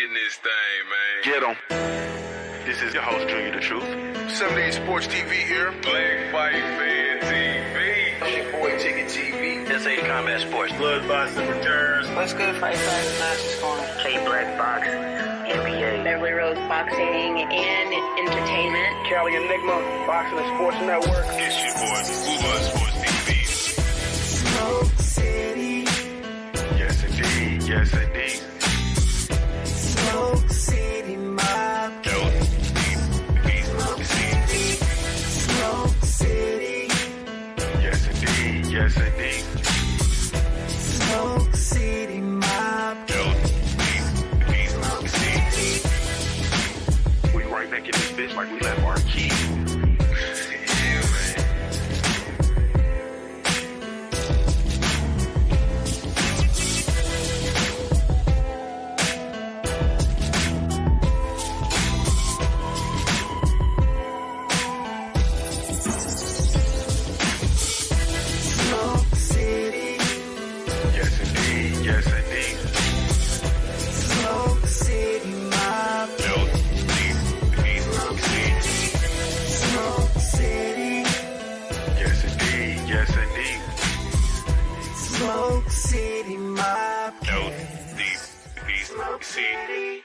in this thing, man. Get 'em. This is your host, Junior the Truth. 78 Sports TV here. Black Fight Fan TV. It's your boy Ticket TV. This ain't Combat Sports. Bloodboxing returns. What's good, Fight Fighters? What's going on? K Black Box, NBA. Beverly Rose Boxing and Entertainment. Cali Enigma, Boxing and Sports Network. It's your boy, Bloodboxing Sports TV. Smoke City. Yes, indeed. Yes, indeed. Smoke City, my Smoke City. Smoke City. Yes, indeed. Yes, indeed. Smoke City, my Smoke City. We right back in this bitch like we left our key. Yeah, man. Smoke City. Yes, indeed. Yes, indeed. Smoke City, my Smoke City. Smoke City. Yes, indeed. Yes, indeed. Smoke City, my Smoke City.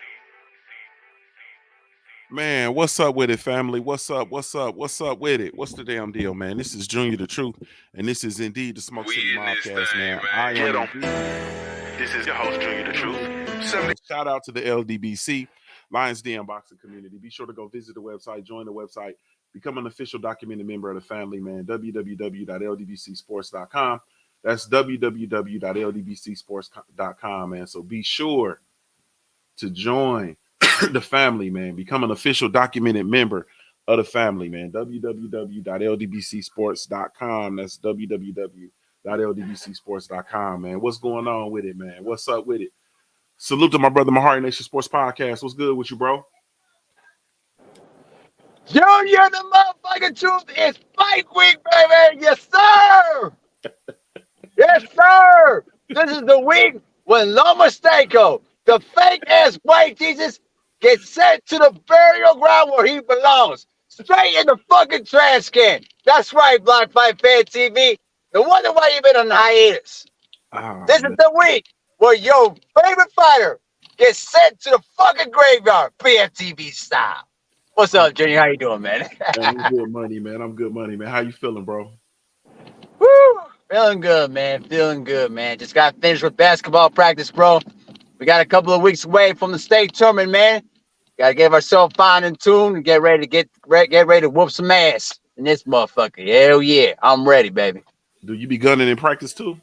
Man, what's up with it, family? What's up? What's up? What's up with it? What's the damn deal, man? This is Junior the Truth, and this is indeed the Smoke We City in this Mobcast, thing, man. man. I Get 'em. am. This is your host, Junior the Truth. 78 Shout out to the LDBC, Lions Den Boxing Community. Be sure to go visit the website, join the website, become an official documented member of the family, man. www.ldbcsports.com. That's www.ldbcsports.com, man. So be sure to join the family, man. Become an official documented member of the family, man. www.ldbcsports.com. That's www.ldbcsports.com, man. What's going on with it, man? What's up with it? Salute to my brother, my Heart Nation Sports Podcast. What's good with you, bro? Junior, the motherfucking truth is fight week, baby. Yes, sir. Yes, sir. This is the week when Lomachenko, the fake ass white Jesus, gets sent to the burial ground where he belongs. Straight in the fucking trash can. That's right, Black Fight Fan TV. No wonder why you've been on hiatus. This is the week where your favorite fighter gets sent to the fucking graveyard, BFTV style. What's up, Junior? How you doing, man? Man, I'm good money, man. I'm good money, man. How you feeling, bro? Woo! Feeling good, man. Feeling good, man. Just got finished with basketball practice, bro. We got a couple of weeks away from the state tournament, man. Got to get ourselves fine and tuned and get ready to ready to whoop some ass in this motherfucker. Hell yeah, I'm ready, baby. Do you be gunning in practice too?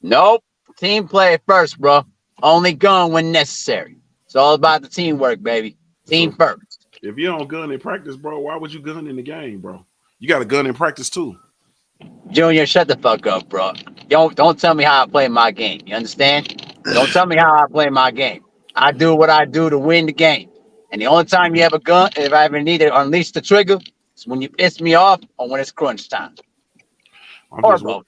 Nope. Team play first, bro. Only gun when necessary. It's all about the teamwork, baby. Team first. If you don't gun in practice, bro, why would you gun in the game, bro? You got a gun in practice too. Junior, shut the fuck up, bro. Don't tell me how I play my game. You understand? Don't tell me how I play my game. I do what I do to win the game. And the only time you have a gun, if I ever need to unleash the trigger, is when you piss me off or when it's crunch time. Or both.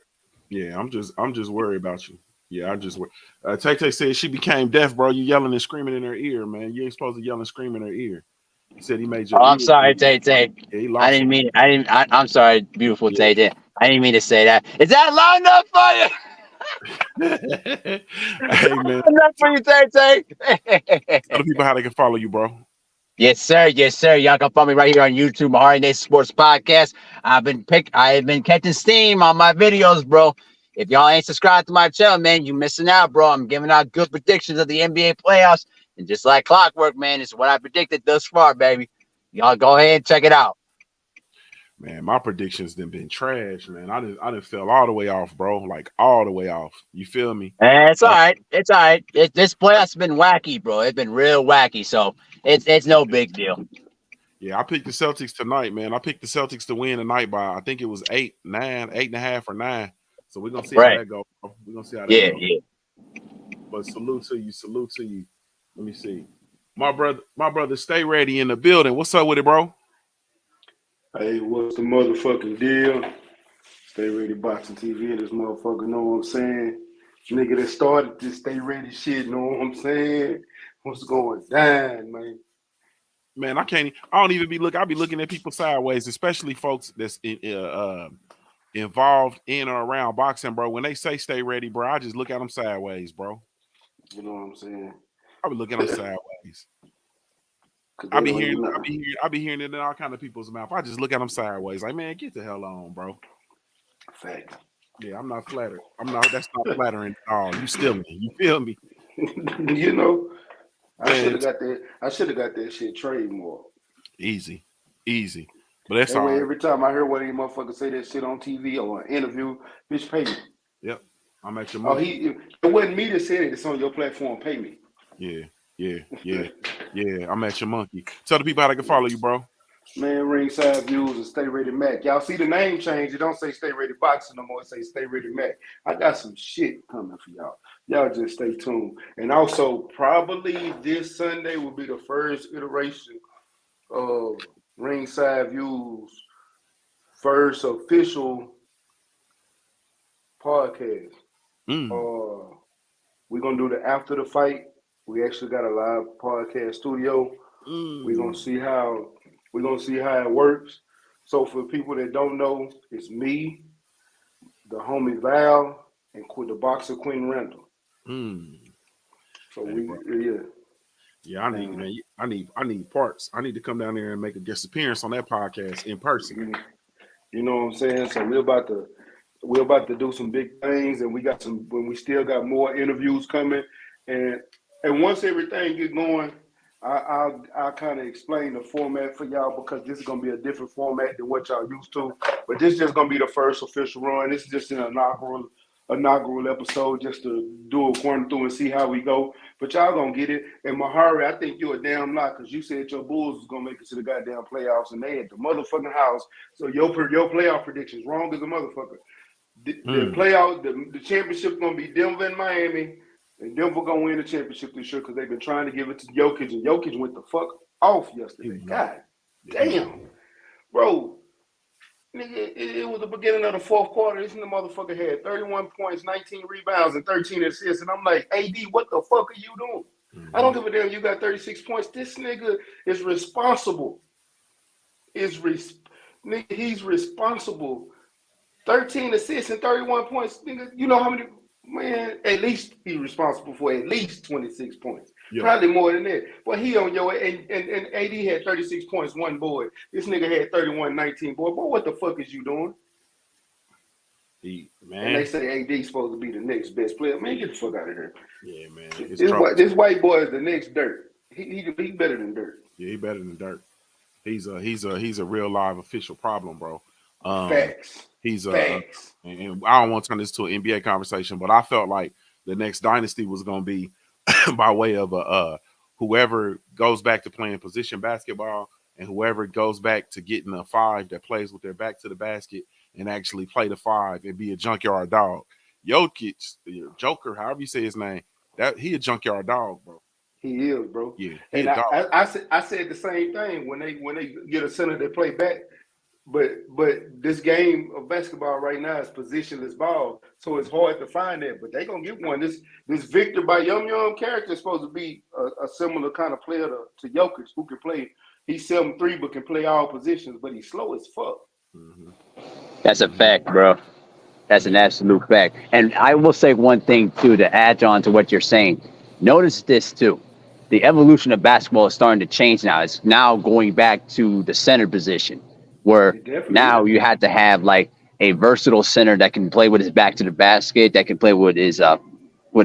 Yeah, I'm just worried about you. Yeah, I just worry. Tay said she became deaf, bro. You yelling and screaming in her ear, man. You ain't supposed to yell and scream in her ear. He said he made you. Oh, I'm sorry, Tay. Yeah, he lost I didn't mean. I'm sorry, beautiful Tay. I didn't mean to say that. Is that loud enough for you? Hey, man. Enough for you, Tay. Tell the people how they can follow you, bro. Yes, sir. Yes, sir. Y'all can follow me right here on YouTube, my Haney Haters Sports Podcast. I've been catching steam on my videos, bro. If y'all ain't subscribed to my channel, man, you missing out, bro. I'm giving out good predictions of the NBA playoffs, and just like clockwork, man, it's what I predicted thus far, baby. Y'all go ahead and check it out. Man, my predictions done been trash, man. I done fell all the way off, bro. Like all the way off. You feel me? It's all right. It's all right. This playoffs been wacky, bro. It's been real wacky, so it's no big deal. Yeah, I picked the Celtics tonight, man. I picked the Celtics to win tonight by I think it was 8.5 or 9. So we're gonna see how that goes. We're gonna see how that goes. Yeah. But salute to you. Let me see. My brother, stay ready in the building. What's up with it, bro? Hey, what's the motherfucking deal? Stay Ready Boxing TV, this motherfucker, know what I'm saying? Nigga that started this Stay Ready shit, know what I'm saying? What's going down, man? Man, I don't even be looking. I be looking at people sideways, especially folks that's involved in or around boxing, bro. When they say stay ready, bro, I just look at them sideways, bro. You know what I'm saying? I be looking at them sideways. 'Cause I they be don't hearing, even I know. be hearing, I be hearing it in all kind of people's mouth. I just look at them sideways, like, man, get the hell on, bro. Fact. Yeah, I'm not flattered. That's not flattering at all. You still me. You feel me? You know, I Man, should have got that. I should have got that shit trademark. easy. But that's That all way, right. every time I hear one of these motherfuckers say that shit on TV or an interview, bitch, pay me. Yep. I'm at your Oh, monkey. it wasn't me that said it. It's on your platform. Pay me. Yeah. I'm at your monkey. Tell the people how they can follow you, bro. Man, Ringside Views and Stay Ready Mac. Y'all see the name change. It don't say Stay Ready Boxing no more. It say Stay Ready Mac. I got some shit coming for y'all. Y'all just stay tuned. And also, probably this Sunday will be the first iteration of Ringside Views' first official podcast. We're gonna do the after the fight. We actually got a live podcast studio. We're gonna see how it works. So for people that don't know, it's me, the homie Val, and the boxer Queen Randall. So Hey, yeah, I need parts. I need to come down there and make a guest appearance on that podcast in person. You know what I'm saying? So we're about to do some big things, and we still got more interviews coming, and once everything get going, I'll kind of explain the format for y'all, because this is gonna be a different format than what y'all used to. But this is just gonna be the first official run. This is just an inaugural episode, just to do a run through and see how we go. But y'all gonna get it. And Mahari, I think you're a damn lie, because you said your Bulls was gonna make it to the goddamn playoffs, and they at the motherfucking house. So your playoff predictions wrong as a motherfucker. The championship gonna be Denver and Miami. And Denver gonna win the championship this year, because they've been trying to give it to Jokic, and Jokic went the fuck off yesterday. God damn, bro. Nigga, it was the beginning of the fourth quarter. This motherfucker had 31 points, 19 rebounds, and 13 assists. And I'm like, AD, what the fuck are you doing? I don't give a damn. You got 36 points. This nigga is responsible. Nigga, he's responsible. 13 assists and 31 points. Nigga, you know how many? Man, at least he's responsible for at least 26 points. Yep. Probably more than that. But he on your and AD had 36 points, one boy. This nigga had 31, 19 boy. Boy, what the fuck is you doing? Man. And they say AD's supposed to be the next best player. Man, get the fuck out of here. Yeah, man. This white boy is the next Dirt. He better than Dirt. Yeah, he better than Dirt. He's a real live official problem, bro. Facts. Facts. And I don't want to turn this to an NBA conversation, but I felt like the next dynasty was going to be by way of whoever goes back to playing position basketball, and whoever goes back to getting a five that plays with their back to the basket and actually play the five and be a junkyard dog. Jokic, Joker, however you say his name, that he a junkyard dog, bro. He is, bro. Yeah, and I said the same thing when they get a center that play back. But this game of basketball right now is positionless ball, so it's hard to find that. But they gonna get one. This Victor by Yum character is supposed to be a similar kind of player to Jokic, who can play. He's 7'3", but can play all positions, but he's slow as fuck. That's a fact, bro. That's an absolute fact. And I will say one thing too to add on to what you're saying. Notice this too. The evolution of basketball is starting to change now. It's now going back to the center position, where now you had to have like a versatile center that can play with his back to the basket, that can play with his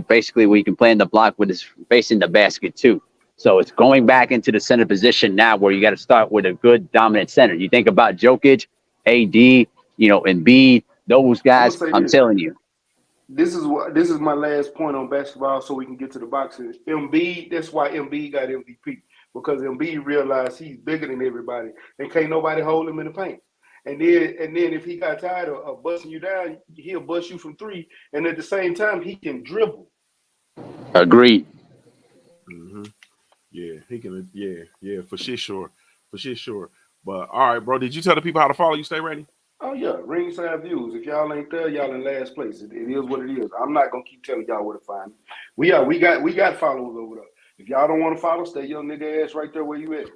basically where he can play in the block with his face in the basket too. So it's going back into the center position now, where you got to start with a good dominant center. You think about Jokic, AD, Embiid, those guys. I'm telling you. This is my last point on basketball, so we can get to the boxing. Embiid, that's why Embiid got MVP. Because Embiid realized he's bigger than everybody, and can't nobody hold him in the paint. And then if he got tired of busting you down, he'll bust you from three. And at the same time, he can dribble. Agreed. Yeah, he can. Yeah, for sure. But all right, bro. Did you tell the people how to follow you? Stay ready. Oh yeah, Ringside Views. If y'all ain't there, y'all in last place. It is what it is. I'm not gonna keep telling y'all where to find me. We got followers over there. If y'all don't want to follow, stay your nigga ass right there where you at.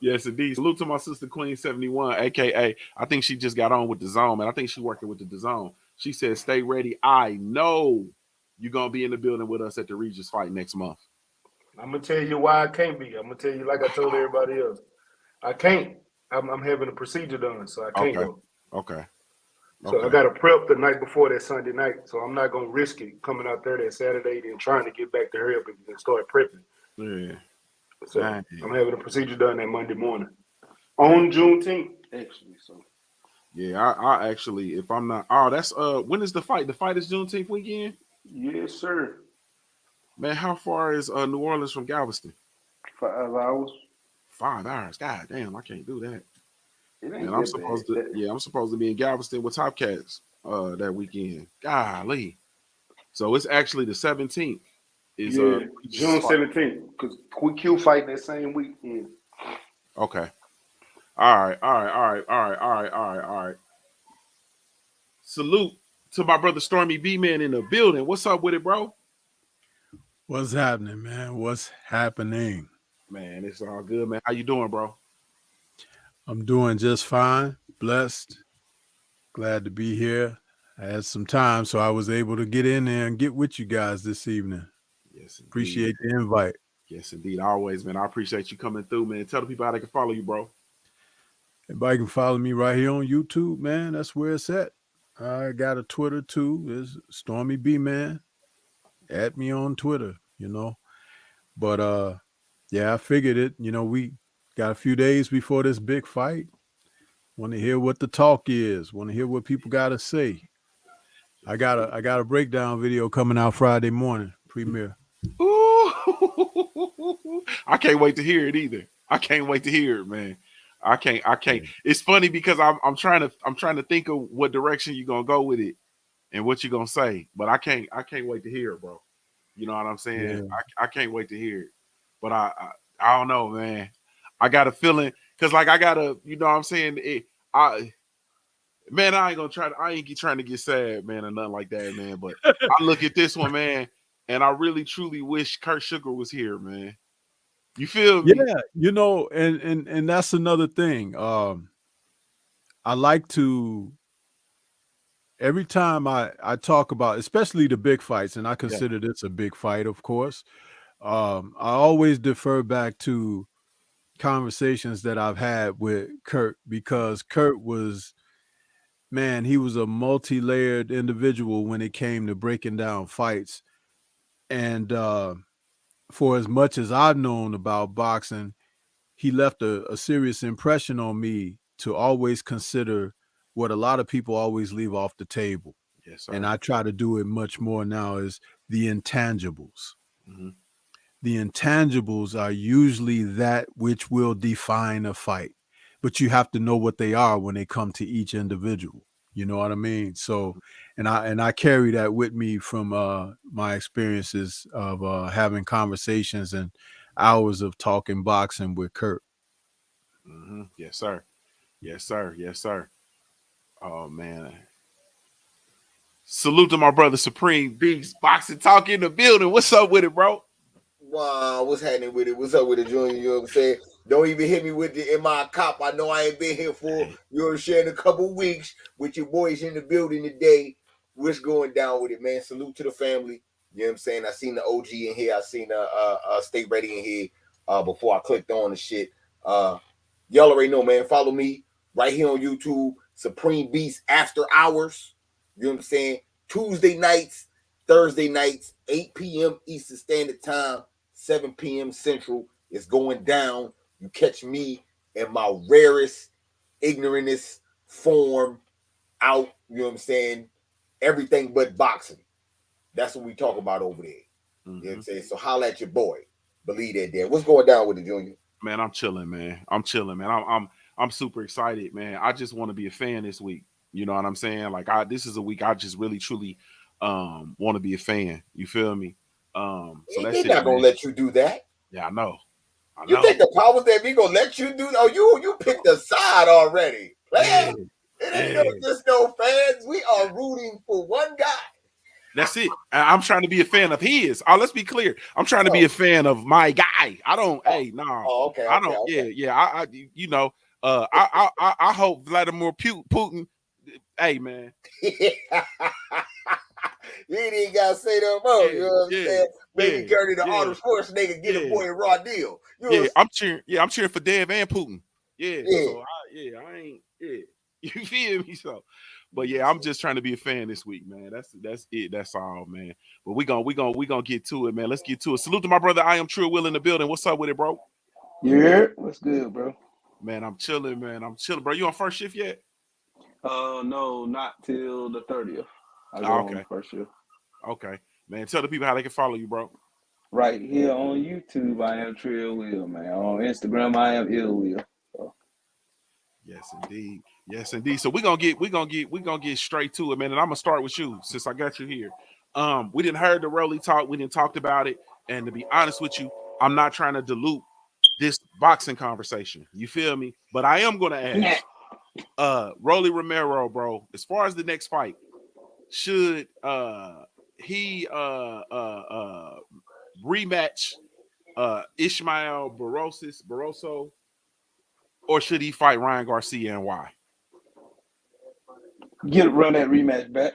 Yes, indeed. Salute to my sister Queen 71, aka I think she just got on with the zone, man. I think she working with the zone. She said, "Stay ready. I know you're gonna be in the building with us at the Regis fight next month." I'm gonna tell you why I can't be. I'm gonna tell you like I told everybody else. I can't. I'm having a procedure done, so I can't Okay. go. Okay. So I got to prep the night before that Sunday night. So I'm not gonna risk it coming out there that Saturday and trying to get back to hurry up and start prepping. Yeah. So Dang. I'm having a procedure done that Monday morning on Juneteenth, actually. So Yeah, I actually, if I'm not, that's when is the fight? The fight is Juneteenth weekend. yes, sir. Man, how far is New Orleans from Galveston? 5 hours. 5 hours. God damn, I can't do that. It ain't And I'm that supposed bad. to, I'm supposed to be in Galveston with Top Cats that weekend. Golly. So it's actually the 17th. Is June 17th, because Q fighting that same weekend. Okay. All right. Salute to my brother Stormy B Man in the building. What's up with it, bro? What's happening, man? What's happening? Man, it's all good, man. How you doing, bro? I'm doing just fine. Blessed. Glad to be here. I had some time, so I was able to get in there and get with you guys this evening. Yes, indeed. Appreciate the invite. Yes, indeed. Always, man. I appreciate you coming through, man. Tell the people how they can follow you, bro. Everybody can follow me right here on YouTube, man. That's where it's at. I got a Twitter too. It's Stormy B Man. Add me on Twitter, But yeah, I figured it. We got a few days before this big fight. Want to hear what the talk is. Want to hear what people got to say. I got a breakdown video coming out Friday morning, premiere. Ooh. I can't wait to hear it either. I can't wait to hear it, man. I can't. It's funny because I'm trying to think of what direction you're gonna go with it and what you're gonna say, but I can't wait to hear it, bro. You know what I'm saying? Yeah. I can't wait to hear it. But I don't know, man. I got a feeling because like I gotta, you know what I'm saying? I ain't trying to get sad, man, or nothing like that, man. But I look at this one, man, and I really truly wish Kurt Sugar was here, man. You feel me? Yeah, and that's another thing. I like to every time I talk about, especially the big fights, and I consider this a big fight, of course. I always defer back to conversations that I've had with Kurt because Kurt was, man, he was a multi-layered individual when it came to breaking down fights. And for as much as I've known about boxing, he left a serious impression on me to always consider what a lot of people always leave off the table. Yes, sir. And I try to do it much more now is the intangibles. Mm-hmm. The intangibles are usually that which will define a fight, but you have to know what they are when they come to each individual. You know what I mean? So, and I carry that with me from my experiences of having conversations and hours of talking boxing with Kurt. Mm-hmm. Yes, sir. Yes, sir. Yes, sir. Oh man. Salute to my brother Supreme Beast Boxing Talk in the building. What's up with it, bro? Wow, what's happening with it? What's up with it, Junior? You know what I'm saying? Don't even hit me with the "Am I a cop?" I know I ain't been here for, you know what I'm saying, a couple weeks with your boys in the building today. What's going down with it, man? Salute to the family. You know what I'm saying? I seen the OG in here. I seen Stay Ready in here before I clicked on the shit. Y'all already know, man. Follow me right here on YouTube, Supreme Beast After Hours. You know what I'm saying? Tuesday nights, Thursday nights, 8 p.m. Eastern Standard Time, 7 p.m. Central. It's going down. You catch me in my rarest, ignorantest form out. You know what I'm saying? Everything but boxing. That's what we talk about over there. Mm-hmm. You know what I'm saying? So holla at your boy. Believe that there. What's going down with it, Junior? Man, I'm chilling, man. I'm super excited, man. I just want to be a fan this week. You know what I'm saying? Like this is a week I just really truly want to be a fan. You feel me? So they're not gonna let you do that. Yeah, I know. You think the powers that be gonna let you do? Oh, you picked a side already. It ain't just no fans. We are rooting for one guy. That's it. I'm trying to be a fan of his. Oh, let's be clear. I'm trying to be a fan of my guy. I don't. Hey, no. Oh, okay. I don't. Okay. Yeah. I you know. I hope Vladimir Putin. Hey, man. You ain't even gotta say no more. You know what I'm saying? Maybe turn into Arnold Schwarzenegger, get a boy a raw deal. You know I'm cheering. Yeah, I'm cheering for Dev and Putin. Yeah. So I ain't. Yeah. You feel me? So, but yeah, I'm just trying to be a fan this week, man. That's it. That's all, man. But we gonna get to it, man. Let's get to it. Salute to my brother. I am True Will in the building. What's up with it, bro? Yeah, what's good, bro? Man, I'm chilling, man. I'm chilling, bro. You on first shift yet? No, not till the 30th. I go on first shift. Okay, man. Tell the people how they can follow you, bro. Right here on YouTube, I am Trill Will, man. On Instagram, I am Ill Will. So. Yes, indeed. Yes, indeed. So we're gonna get straight to it, man. And I'm gonna start with you since I got you here. We didn't heard the Rolly talk. We didn't talked about it. And to be honest with you, I'm not trying to dilute this boxing conversation. You feel me? But I am gonna ask, Rolly Romero, bro. As far as the next fight, should he rematch Ishmael Barroso, or should he fight Ryan Garcia, and why? Run that rematch back,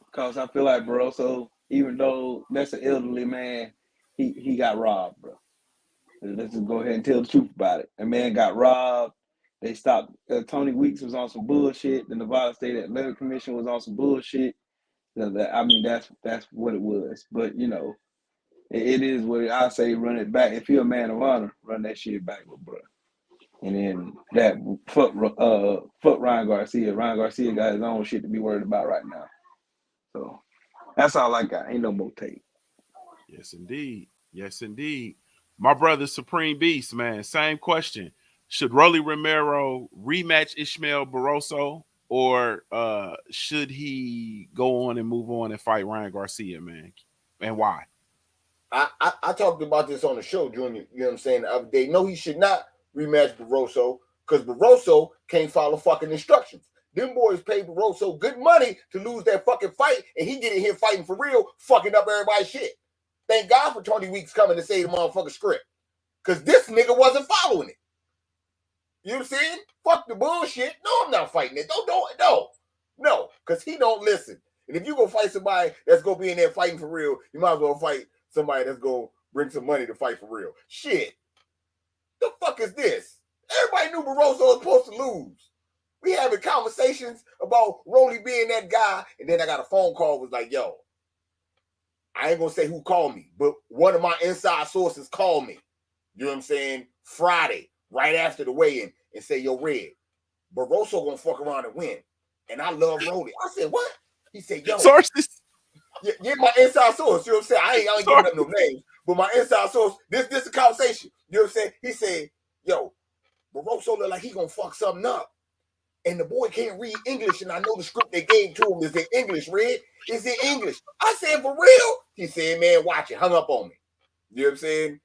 because I feel like Barroso, even though that's an elderly man, he got robbed, bro. Let's just go ahead and tell the truth about it. A man got robbed. They stopped. Tony Weeks was on some bullshit. The Nevada State Athletic Commission was on some bullshit. I mean, that's what it was. But you know, it is what I say. Run it back. If you're a man of honor, run that shit back, bro. And then that fuck Ryan Garcia. Ryan Garcia got his own shit to be worried about right now. So that's all I got. Ain't no more tape. Yes, indeed. Yes, indeed. My brother, Supreme Beast, man. Same question. Should Rolly Romero rematch Ishmael Barroso, or should he go on and move on and fight Ryan Garcia, man? And why? I talked about this on the show during you know what I'm saying, the other day. No, he should not rematch Barroso, because Barroso can't follow fucking instructions. Them boys paid Barroso good money to lose that fucking fight, and he get in here fighting for real, fucking up everybody's shit. Thank God for Tony Weeks coming to say the motherfucking script, because this nigga wasn't following it. You know what I'm saying? Fuck the bullshit. No, I'm not fighting it. No, because he don't listen. And if you go fight somebody that's gonna be in there fighting for real, you might as well fight somebody that's gonna bring some money to fight for real. Shit. The fuck is this? Everybody knew Barroso was supposed to lose. We having conversations about Rolly being that guy, and then I got a phone call, was like, yo, I ain't gonna say who called me, but one of my inside sources called me. You know what I'm saying? Friday, right after the weigh-in, and say, yo, Red, Barroso gonna fuck around and win. And I love Rolly. I said, what? He said, yo. Sources. Yeah, my inside source. You know what I'm saying? I ain't giving up no names, but my inside source, this is a conversation. You know what I'm saying? He said, yo, Barroso look like he gonna fuck something up. And the boy can't read English, and I know the script they gave to him is in English, Red. It's in English. I said, for real? He said, man, watch it. Hung up on me. You know what I'm saying?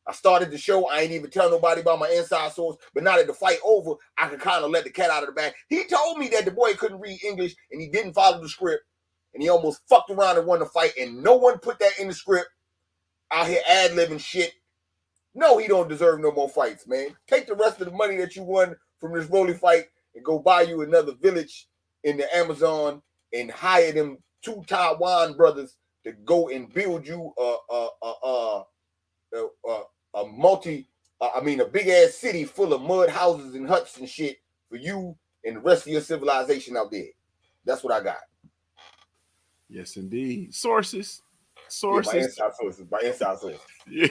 I started the show. I ain't even tell nobody about my inside source. But now that the fight over, I can kind of let the cat out of the bag. He told me that the boy couldn't read English, and he didn't follow the script. And he almost fucked around and won the fight. And no one put that in the script. Out here ad-libbing shit. No, he don't deserve no more fights, man. Take the rest of the money that you won from this Rolly fight and go buy you another village in the Amazon and hire them 2 Taiwan brothers to go and build you a big ass city full of mud houses and huts and shit for you and the rest of your civilization out there. That's what I got. Yes, indeed. Sources. Yeah, my inside sources. Yeah.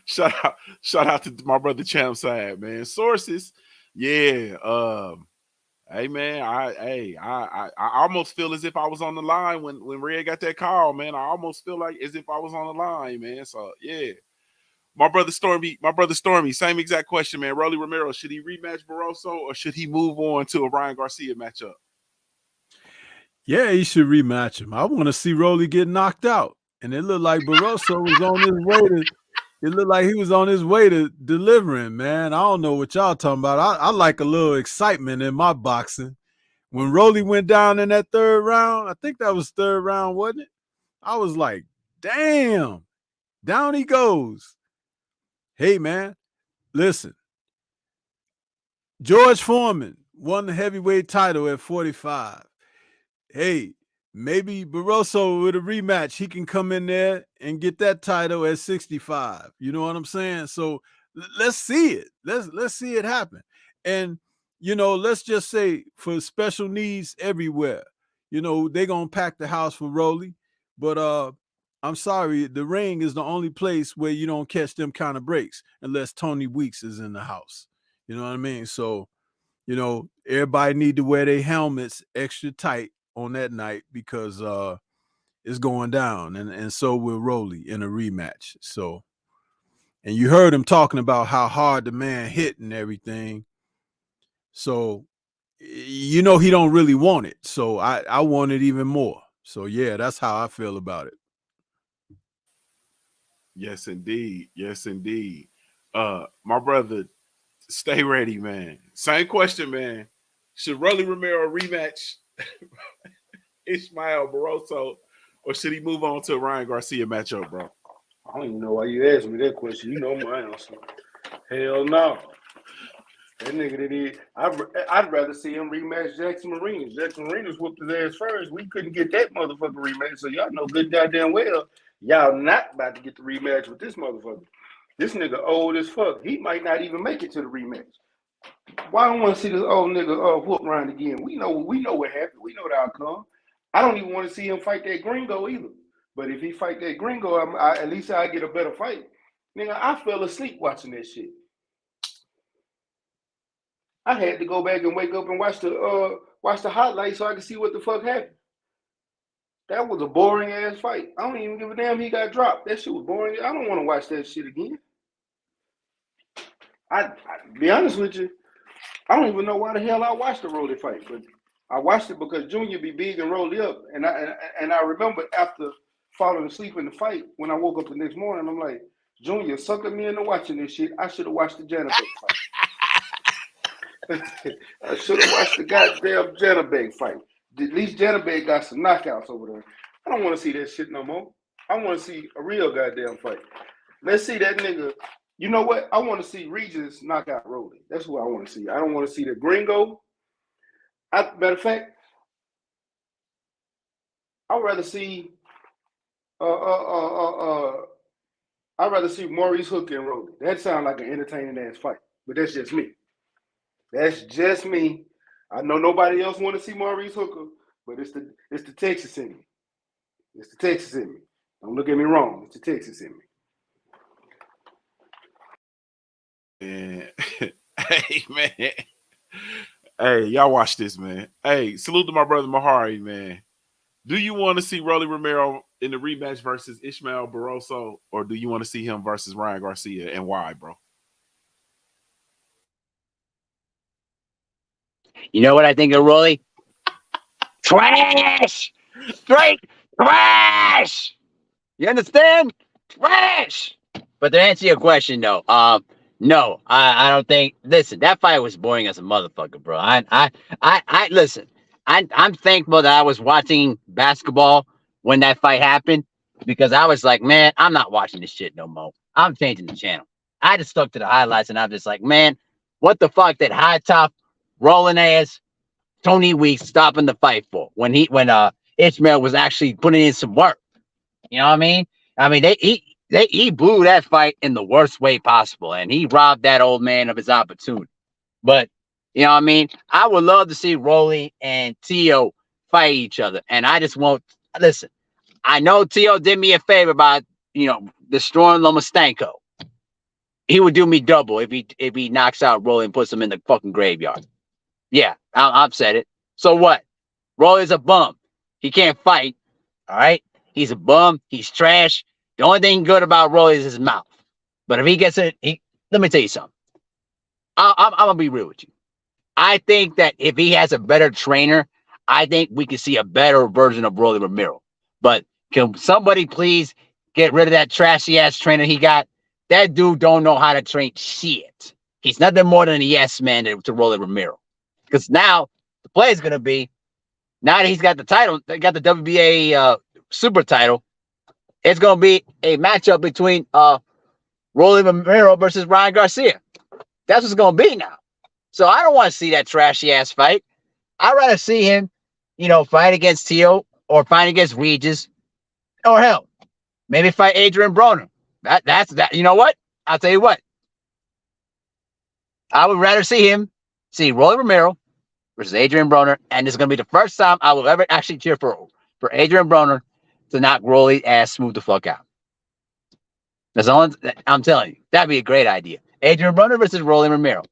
Shout out to my brother Champ Side, man. Sources. Yeah. Hey man, I almost feel as if I was on the line when Red got that call, man. I almost feel like as if I was on the line, man. So yeah. My brother Stormy, same exact question, man. Rolly Romero, should he rematch Barroso, or should he move on to a Ryan Garcia matchup? Yeah, he should rematch him. I want to see Rolly get knocked out. And it looked like Barroso was on his way to. It looked like he was on his way to delivering, man. I don't know what y'all talking about. I like a little excitement in my boxing. When Rolly went down in that third round, I think that was third round, wasn't it? I was like, damn, down he goes. Hey, man, listen. George Foreman won the heavyweight title at 45. Hey, maybe Barroso with a rematch, he can come in there and get that title at 65. You know what I'm saying? So let's see it. Let's see it happen. And let's just say for special needs everywhere, they're gonna pack the house for Rolly. But I'm sorry, the ring is the only place where you don't catch them kind of breaks unless Tony Weeks is in the house. You know what I mean? So, everybody need to wear their helmets extra tight on that night because it's going down, and so will Rolly in a rematch. So, and you heard him talking about how hard the man hit and everything. So, he don't really want it. So I want it even more. So yeah, that's how I feel about it. Yes, indeed. Yes, indeed. My brother, stay ready, man. Same question, man. Should Rolly Romero rematch Ishmael Barroso, or should he move on to a Ryan Garcia matchup, bro? I don't even know why you asked me that question. You know my answer. Hell no. That nigga that he, I'd rather see him rematch Jackson Marinas. Jackson Marinas whooped his ass first. We couldn't get that motherfucker rematch, so y'all know good goddamn well y'all not about to get the rematch with this motherfucker. This nigga old as fuck. He might not even make it to the rematch. Why don't want to see this old nigga whoop Ryan again? We know what happened. We know the outcome. I don't even want to see him fight that gringo either. But if he fight that gringo, at least I get a better fight. Nigga, I fell asleep watching that shit. I had to go back and wake up and watch the highlights so I could see what the fuck happened. That was a boring ass fight. I don't even give a damn he got dropped. That shit was boring. I don't want to watch that shit again. I be honest with you, I don't even know why the hell I watched the Rolly fight, but I watched it because Junior be big and Rolly up, and I remember after falling asleep in the fight when I woke up the next morning, I'm like, Junior suckered me into watching this shit. I should have watched the Janabek fight. I should have watched the goddamn Janabek fight. At least Janabek got some knockouts over there. I don't want to see that shit no more. I want to see a real goddamn fight. Let's see that nigga. You know what? I want to see Regis knock out Rolly. That's what I want to see. I don't want to see the gringo. Matter of fact, I'd rather see I'd rather see Maurice Hooker and Rolly. That sounds like an entertaining ass fight. But that's just me. That's just me. I know nobody else want to see Maurice Hooker, but it's the Texas in me. It's the Texas in me. Don't look at me wrong. It's the Texas in me. And hey, man. Hey, y'all watch this, man. Hey, salute to my brother Mahari, man. Do you want to see Rolly Romero in the rematch versus Ishmael Barroso, or do you want to see him versus Ryan Garcia, and why, bro? You know what I think of Rolly? Trash! Straight trash! You understand? Trash! But to answer your question, though, no, I don't think. Listen, that fight was boring as a motherfucker, bro. I listen. I'm thankful that I was watching basketball when that fight happened because I was like, man, I'm not watching this shit no more. I'm changing the channel. I just stuck to the highlights, and I'm just like, man, what the fuck that high top rolling ass Tony Weeks stopping the fight for when Ishmael was actually putting in some work. You know what I mean? I mean he blew that fight in the worst way possible, and he robbed that old man of his opportunity. But you know what I mean? I would love to see Rolly and Tio fight each other, and I just won't listen. I know Tio did me a favor by destroying Lomachenko. He would do me double if he knocks out Rolly and puts him in the fucking graveyard. Yeah, I've said it. So what? Rolly's a bum. He can't fight. All right? He's a bum. He's trash. The only thing good about Rolly is his mouth. But if he gets it, let me tell you something. I'm going to be real with you. I think that if he has a better trainer, I think we could see a better version of Rolly Romero. But can somebody please get rid of that trashy-ass trainer he got? That dude don't know how to train shit. He's nothing more than a yes man to Rolly Romero. Because now the play is going to be, now that he's got the title, they got the WBA super title, It's going to be a matchup between Rolly Romero versus Ryan Garcia. That's what it's going to be now. So I don't want to see that trashy ass fight. I'd rather see him, fight against Tio or fight against Regis, or hell, maybe fight Adrian Broner. That's that. You know what? I'll tell you what. I would rather see Rolly Romero versus Adrian Broner, and this is going to be the first time I will ever actually cheer for Adrian Broner to knock Rolly ass smooth the fuck out. That's all I'm telling you. That'd be a great idea. Adrian Broner versus Rolly Romero.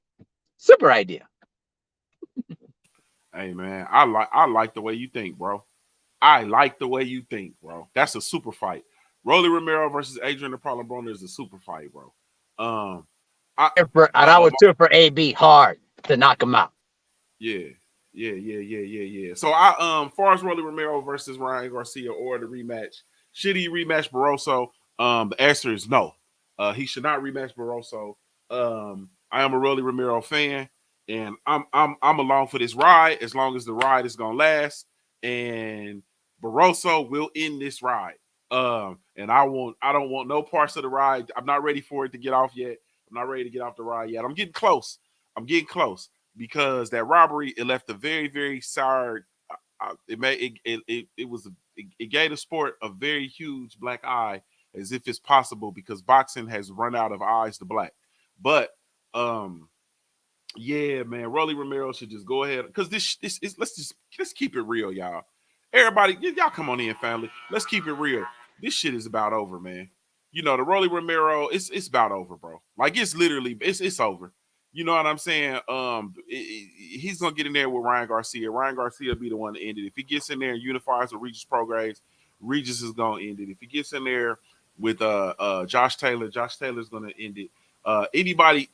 Super idea. Hey man, I like the way you think, bro. I like the way you think, bro. That's a super fight. Rolly Romero versus Adrian the Problem Broner is a super fight, bro. I would cheer for AB hard to knock him out. Yeah. So far as Rolly Romero versus Ryan Garcia or the rematch, should he rematch Barroso? The answer is no. He should not rematch Barroso. I am a Rolly Romero fan, and I'm along for this ride as long as the ride is gonna last. And Barroso will end this ride. And I don't want no parts of the ride. I'm not ready for it to get off yet. I'm not ready to get off the ride yet. I'm getting close. Because that robbery, it left a very, very sour. It gave the sport a very huge black eye, as if it's possible, because boxing has run out of eyes to black. But yeah, man, Rolly Romero should just go ahead, because this is let's keep it real, y'all. Everybody, y'all come on in, family. Let's keep it real. This shit is about over, man. The Rolly Romero, it's about over, bro. Like it's literally it's over. You know what I'm saying? He's gonna get in there with Ryan Garcia. Ryan Garcia will be the one to end it. If he gets in there and unifies with Regis Prograis, Regis is gonna end it. If he gets in there with Josh Taylor's gonna end it.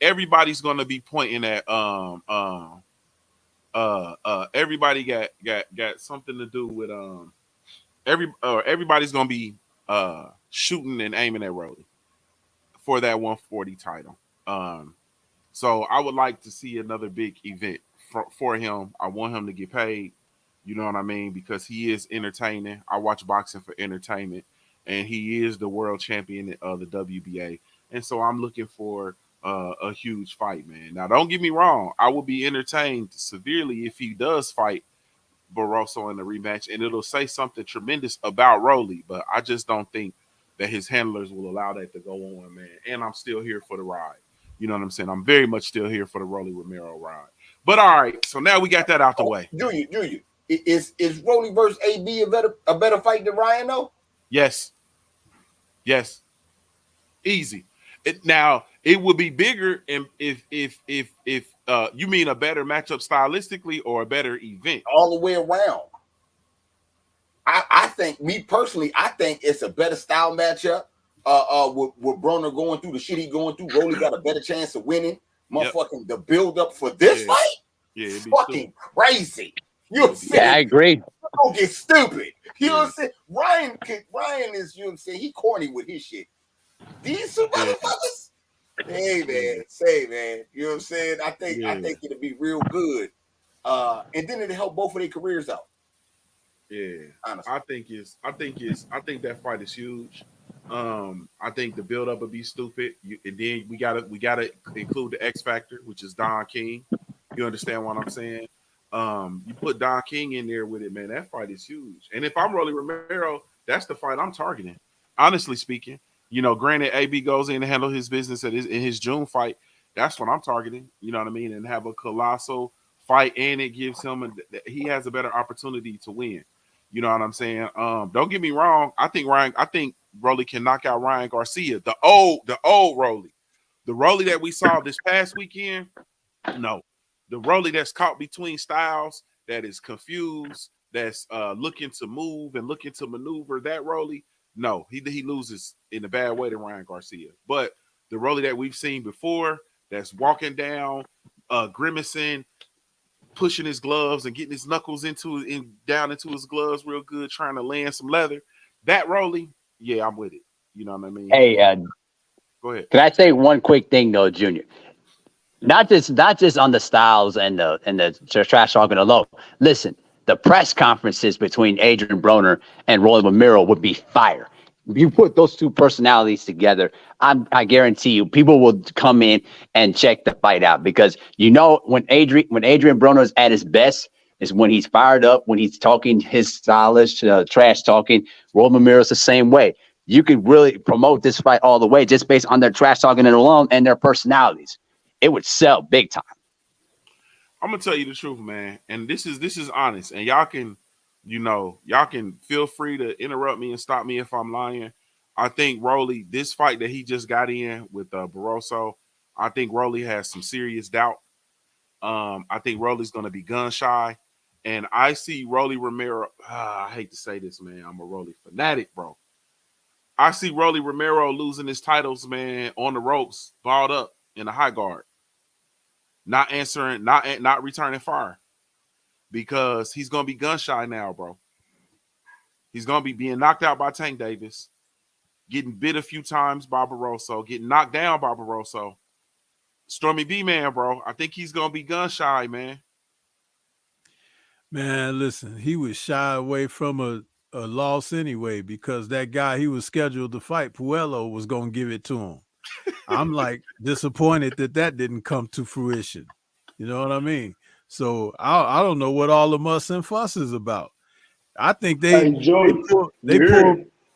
Everybody's gonna be pointing at everybody got something to do with everybody's gonna be shooting and aiming at Rolly for that 140 title. So I would like to see another big event for him. I want him to get paid. You know what I mean? Because he is entertaining. I watch boxing for entertainment, and he is the world champion of the WBA. And so I'm looking for a huge fight, man. Now, don't get me wrong. I will be entertained severely if he does fight Barroso in the rematch, and it'll say something tremendous about Rolly. But I just don't think that his handlers will allow that to go on, man. And I'm still here for the ride. You know what I'm saying? I'm very much still here for the Rolly Romero ride. But all right, so now we got that out the way. Junior, is Rolly versus AB a better fight than Ryan though? Yes. Easy. Now it would be bigger if you mean a better matchup stylistically or a better event all the way around. I think, me personally, I think it's a better style matchup. With Broner going through the shit he going through, Rolly got a better chance of winning. Motherfucking the build up for this fight, fucking crazy. You know what I'm saying? Yeah, I agree. Don't get stupid. You know what I'm saying? Ryan is, you know what I'm saying, he corny with his shit. These two motherfuckers, hey man, you know what I'm saying? I think it'll be real good. And then it'll help both of their careers out. Yeah, honestly. I think that fight is huge. I think the build up would be stupid. And then we gotta include the X factor, which is Don King. You understand what I'm saying? You put Don King in there with it, man. That fight is huge. And if I'm Rolly Romero, that's the fight I'm targeting. Honestly speaking, granted, AB goes in to handle his business in his June fight. That's what I'm targeting. You know what I mean? And have a colossal fight, and it gives him he has a better opportunity to win. You know what I'm saying? Don't get me wrong. I think Rolly can knock out Ryan Garcia, the old Rolly, the Rolly that we saw this past weekend. No, the Rolly that's caught between styles, that is confused, that's looking to move and looking to maneuver. That Rolly, no, he loses in a bad way to Ryan Garcia. But the Rolly that we've seen before, that's walking down, grimacing, pushing his gloves and getting his knuckles down into his gloves real good, trying to land some leather. That Rolly, yeah, I'm with it. You know what I mean? Hey, go ahead. Can I say one quick thing though, Junior? Not just on the styles and the trash talking alone. Listen, the press conferences between Adrian Broner and Rolly Romero would be fire. you put those two personalities together, I guarantee you, people will come in and check the fight out because when Adrian Broner's at his best is when he's fired up, when he's talking his stylish trash talking. Romero's the same way. You could really promote this fight all the way just based on their trash talking alone and their personalities. It would sell big time. I'm gonna tell you the truth, man, and this is honest, and y'all can feel free to interrupt me and stop me if I'm lying. I think Rolly, this fight that he just got in with Barroso, I think Rolly has some serious doubt. I think Rolly's gonna be gun shy, and I see Rolly Romero. I hate to say this, man, I'm a Rolly fanatic, bro. I see Rolly Romero losing his titles, man, on the ropes, balled up in the high guard, not answering, not returning fire, because he's gonna be gun shy now, bro. He's gonna be being knocked out by Tank Davis, getting bit a few times by Barroso, getting knocked down by Barroso. Stormy B, man, bro. I think he's gonna be gun shy, man. Man, listen, he was shy away from a loss anyway because that guy he was scheduled to fight, Puello, was gonna give it to him. I'm like disappointed that didn't come to fruition. You know what I mean? So I don't know what all the muss and fuss is about. I think they pulled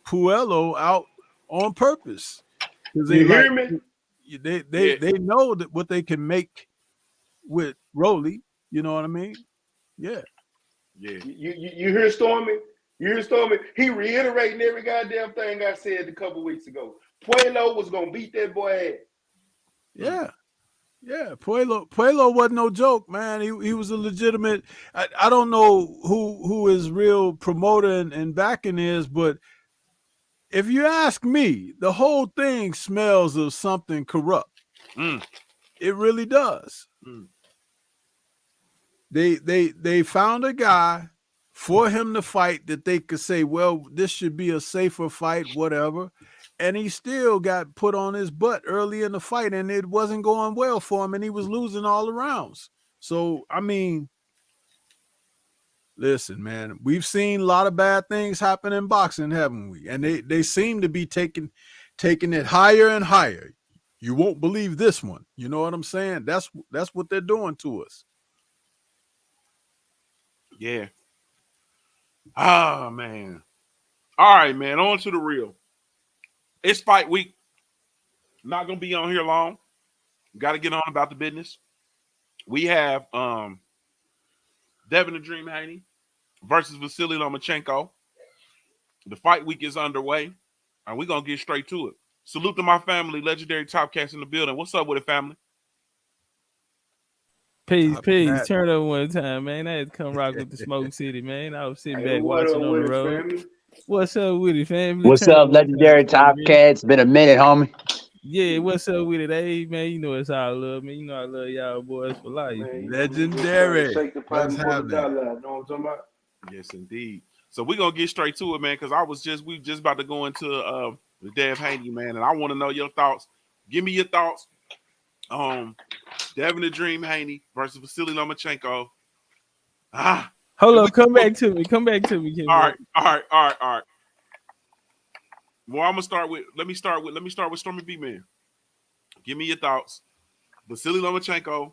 Puello out on purpose because You hear me? They know that what they can make with Rolly. You know what I mean? Yeah. Yeah. You hear Stormy? You hear Stormy? He reiterating every goddamn thing I said a couple weeks ago. Puello was gonna beat that boy ass. Yeah. Yeah, Puello wasn't no joke, man. He was a legitimate. I don't know who his real promoter and backing is, but if you ask me, the whole thing smells of something corrupt. It really does. They found a guy for him to fight that they could say, well, this should be a safer fight, whatever. And he still got put on his butt early in the fight, and it wasn't going well for him, and he was losing all the rounds. So, I mean, listen, man, we've seen a lot of bad things happen in boxing, haven't we? And they seem to be taking it higher and higher. You won't believe this one. You know what I'm saying? That's what they're doing to us. Yeah. Ah, man. All right, man. On to the real. It's fight week. Not gonna be on here long. Got to get on about the business. We have Devin the Dream Haney versus Vasily Lomachenko. The fight week is underway, and we're gonna get straight to it. Salute to my family, legendary top cats in the building. What's up with it, family? Peace. Turn up one time, man. I had to come rock with the Smoke City, man. I was sitting back watching on the road. What's up with it, family? What's up, legendary top cats? Been a minute, homie. Yeah, what's up with it? Hey, man, you know it's all love, man. You know I love y'all boys for life. Man, legendary. Shake the pot and put the dollar out. Know what I'm talking about? Yes, indeed. So we're gonna get straight to it, man, because we just about to go into the Dev Haney, man, and I want to know your thoughts. Give me your thoughts. Devin the Dream Haney versus Vasily Lomachenko. Hold up, come back to me. All right. Well, I'm gonna start with. Let me start with Stormy B, man. Give me your thoughts. Vasily Lomachenko.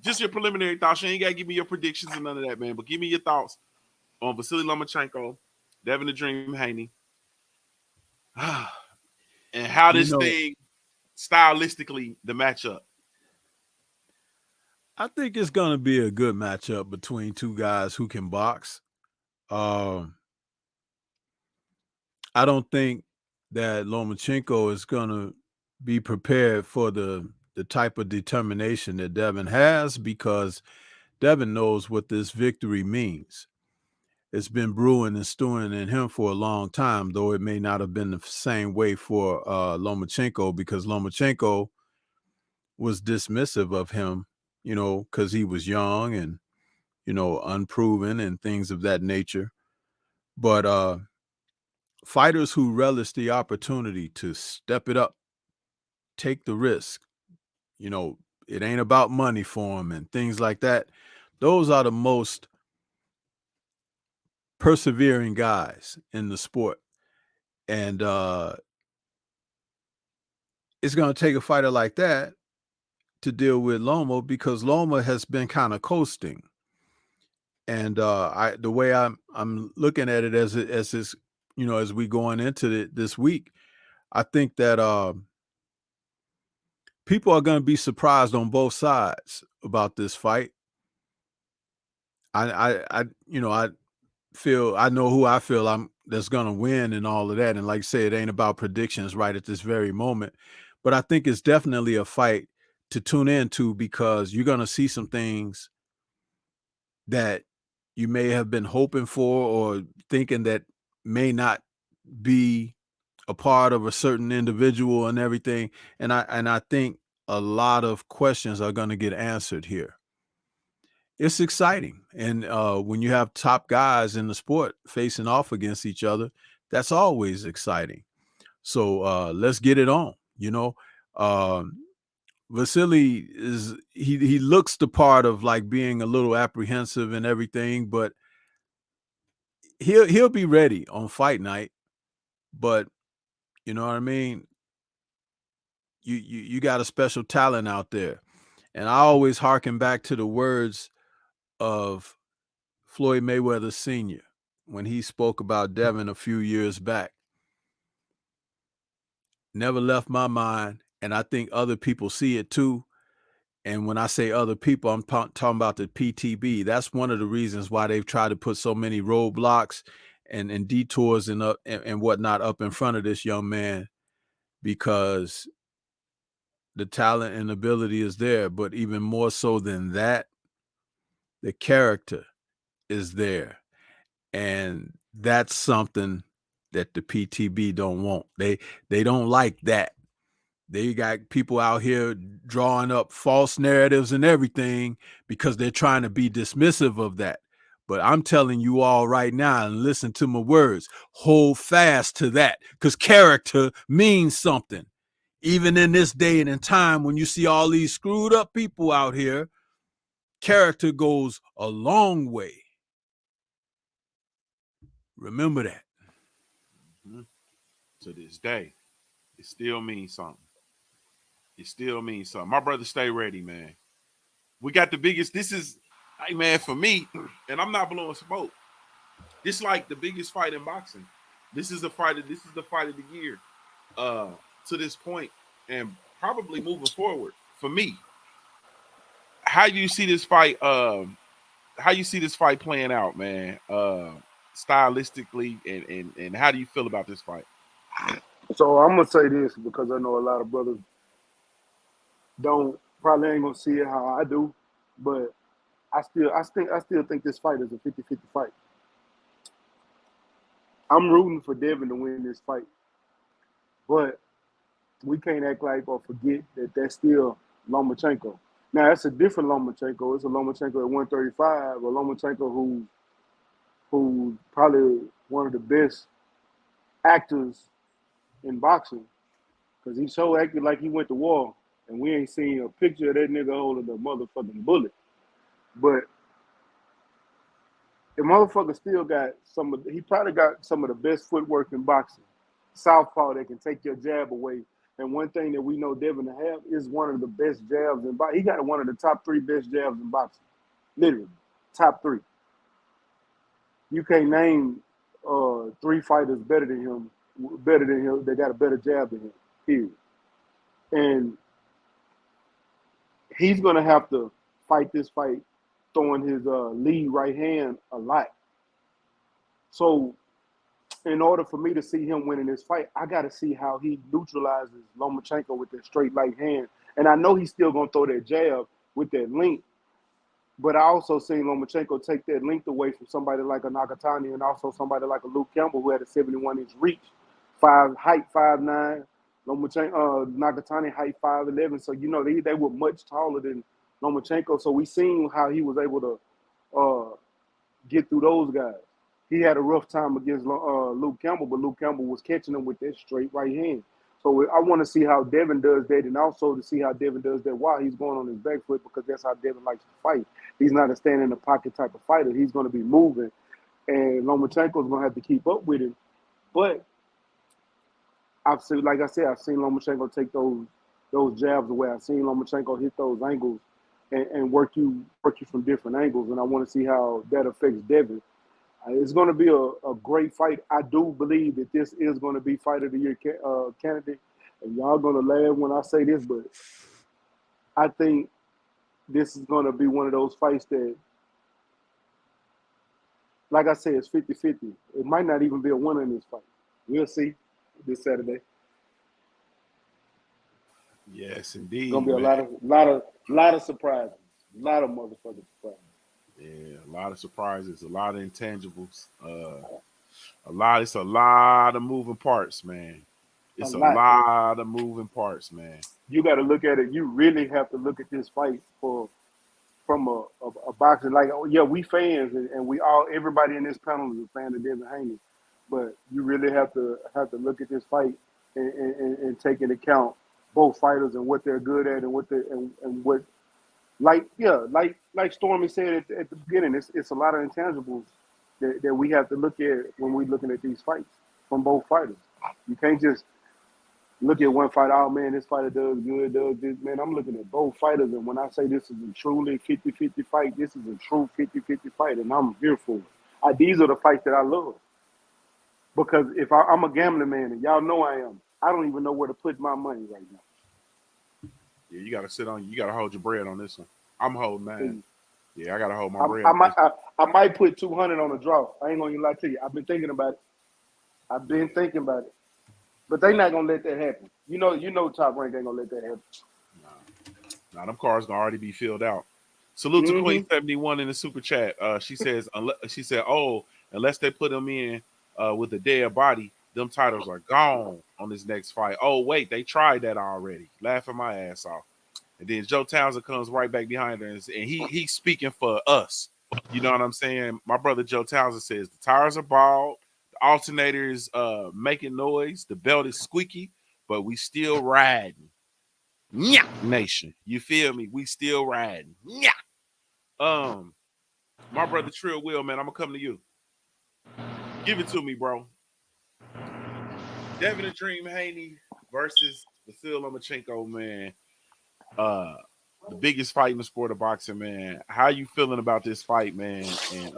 Just your preliminary thoughts. You ain't gotta give me your predictions and none of that, man. But give me your thoughts on Vasily Lomachenko, Devin the Dream Haney, and how this thing stylistically the matchup. I think it's going to be a good matchup between two guys who can box. I don't think that Lomachenko is going to be prepared for the type of determination that Devin has because Devin knows what this victory means. It's been brewing and stewing in him for a long time, though it may not have been the same way for Lomachenko because Lomachenko was dismissive of him, you know, because he was young and, you know, unproven and things of that nature. But fighters who relish the opportunity to step it up, take the risk, you know, it ain't about money for them and things like that. Those are the most persevering guys in the sport. And it's going to take a fighter like that to deal with Loma, because Loma has been kind of coasting. And the way I'm looking at it as this, as we going into this week, I think that people are going to be surprised on both sides about this fight. I feel, I know who I feel that's going to win and all of that. And like I say, it ain't about predictions right at this very moment, but I think it's definitely a fight to tune into, because you're going to see some things that you may have been hoping for or thinking that may not be a part of a certain individual and everything. And I think a lot of questions are going to get answered here. It's exciting. And when you have top guys in the sport facing off against each other, that's always exciting. So let's get it on. Vasily he looks the part of like being a little apprehensive and everything, but he'll be ready on fight night. But you know what I mean? You got a special talent out there. And I always harken back to the words of Floyd Mayweather Sr. when he spoke about Devin a few years back. Never left my mind, and I think other people see it too. And when I say other people, I'm talking about the PTB. That's one of the reasons why they've tried to put so many roadblocks and detours and whatnot up in front of this young man, because the talent and ability is there. But even more so than that, the character is there. And that's something that the PTB don't want. They don't like that. They got people out here drawing up false narratives and everything because they're trying to be dismissive of that. But I'm telling you all right now, and listen to my words, hold fast to that, because character means something. Even in this day and in time, when you see all these screwed up people out here, character goes a long way. Remember that. Mm-hmm. To this day, it still means something. It still means something. My brother, stay ready, man. We got the biggest. This is, hey man, for me, and I'm not blowing smoke. This like the biggest fight in boxing. This is the fight of the year. To this point, and probably moving forward. For me, how do you see this fight? How you see this fight playing out, man? Stylistically, and how do you feel about this fight? So I'm gonna say this because I know a lot of brothers probably ain't gonna see it how I do, but I still think this fight is a 50-50 fight. I'm rooting for Devin to win this fight, but we can't act like or forget that that's still Lomachenko. Now it's a different Lomachenko. It's a Lomachenko at 135, a Lomachenko who's probably one of the best actors in boxing, because he so acted like he went to war, and we ain't seen a picture of that nigga holding a motherfucking bullet. But the motherfucker still got he probably got some of the best footwork in boxing. Southpaw that can take your jab away. And one thing that we know Devin to have is one of the best jabs in boxing. He got one of the top 3 best jabs in boxing. Literally, top 3. You can't name 3 fighters better than him. They got a better jab than him, period. And he's going to have to fight this fight throwing his lead right hand a lot. So in order for me to see him winning this fight, I got to see how he neutralizes Lomachenko with that straight right hand. And I know he's still going to throw that jab with that length, but I also seen Lomachenko take that length away from somebody like a Nakatani and also somebody like a Luke Campbell who had a 71-inch reach, height 5'9". Nakatani height 5'11". So, they were much taller than Lomachenko. So we seen how he was able to get through those guys. He had a rough time against Luke Campbell, but Luke Campbell was catching him with that straight right hand. So I want to see how Devin does that, and also to see how Devin does that while he's going on his back foot, because that's how Devin likes to fight. He's not a stand in the pocket type of fighter. He's going to be moving, and Lomachenko's going to have to keep up with him. But I've seen, like I said, I've seen Lomachenko take those jabs away. I've seen Lomachenko hit those angles and work you from different angles. And I want to see how that affects Devin. It's going to be a great fight. I do believe that this is going to be Fight of the Year candidate. And y'all going to laugh when I say this, but I think this is going to be one of those fights that, like I said, it's 50-50. It might not even be a winner in this fight. We'll see this Saturday. Yes, indeed. Gonna be a lot of surprises. A lot of motherfucking surprises. Yeah, a lot of surprises, a lot of intangibles. It's a lot of moving parts, man. It's a lot of moving parts, man. You got to look at it. You really have to look at this fight from a boxing. Like, yeah, we fans and we all, everybody in this panel is a fan of Devin Haney, but you really have to look at this fight and take into account both fighters and what they're good at and what they and what, like Stormy said at the beginning, it's a lot of intangibles that we have to look at when we're looking at these fights from both fighters. You can't just look at one fight, oh man, this fighter does good, does this. Man, I'm looking at both fighters, and when I say this is a truly 50-50 fight, this is a true 50-50 fight, and I'm here for it. These are the fights that I love. Because if I'm a gambling man, and y'all know I am, I don't even know where to put my money right now. Yeah, you got to hold your bread on this one. I'm holding mine. Yeah, I got to hold my bread. I might put 200 on a draw. I ain't going to lie to you. I've been thinking about it. But they not gonna let that happen. You know, Top Rank ain't gonna let that happen. Nah, them cars gonna already be filled out. Salute to Queen 71 in the super chat. She says, unless they put them in with a dead body, them titles are gone on this next fight. Oh wait, they tried that already. Laughing my ass off. And then Joe Townsend comes right back behind her, and he's speaking for us. You know what I'm saying? My brother Joe Townsend says the tires are bald. Alternators making noise, the belt is squeaky, but we still riding. Yeah, nation. You feel me? We still riding. Yeah. My brother Trill Will, man, I'm gonna come to you. Give it to me, bro. Devin the Dream Haney versus Vasyl Lomachenko, man. The biggest fight in the sport of boxing, man. How you feeling about this fight, man? And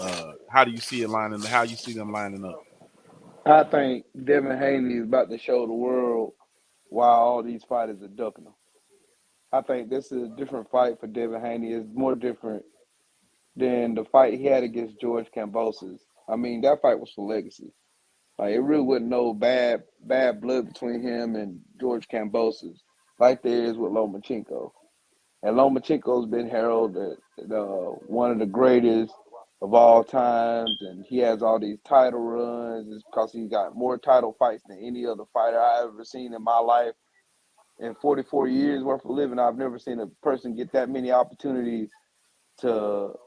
how do you see it lining? How you see them lining up? I think Devin Haney is about to show the world why all these fighters are ducking him. I think this is a different fight for Devin Haney. It's more different than the fight he had against George Kambosos. I mean, that fight was for legacy. Like, it really wasn't no bad blood between him and George Kambosos like there is with Lomachenko. And Lomachenko's been heralded one of the greatest of all times, and he has all these title runs. It's because he got more title fights than any other fighter I've ever seen in my life. In 44 years worth of living, I've never seen a person get that many opportunities to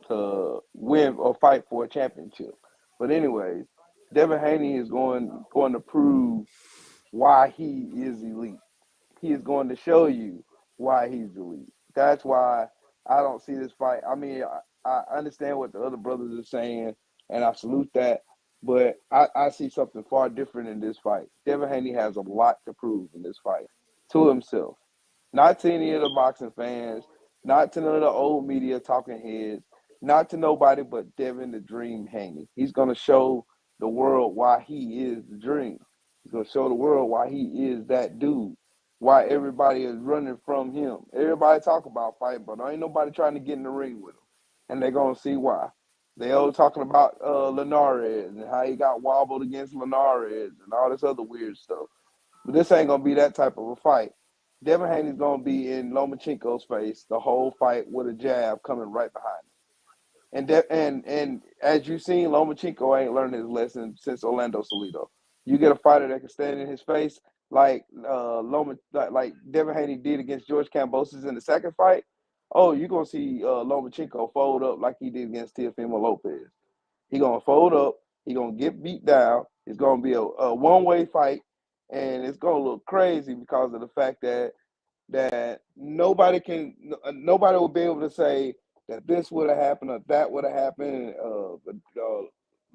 win or fight for a championship. But anyways, Devin Haney is going to prove why he is elite. He is going to show you why he's elite. That's why I don't see this fight. I mean, I understand what the other brothers are saying, and I salute that, but I see something far different in this fight. Devin Haney has a lot to prove in this fight to himself, not to any of the boxing fans, not to none of the old media talking heads, not to nobody but Devin the Dream Haney. He's going to show the world why he is the dream. He's going to show the world why he is that dude. Why everybody is running from him. Everybody talk about fight, but ain't nobody trying to get in the ring with him. And they're going to see why. They all talking about Linares and how he got wobbled against Linares and all this other weird stuff. But this ain't going to be that type of a fight. Devin Haney's going to be in Lomachenko's face the whole fight with a jab coming right behind him. And as you've seen, Lomachenko ain't learned his lesson since Orlando Salido. You get a fighter that can stand in his face like Devin Haney did against George Kambosos in the second fight. Oh, you're going to see Lomachenko fold up like he did against Teofimo Lopez. He's going to fold up. He's going to get beat down. It's going to be a one-way fight, and it's going to look crazy because of the fact that nobody will be able to say that this would have happened or that would have happened.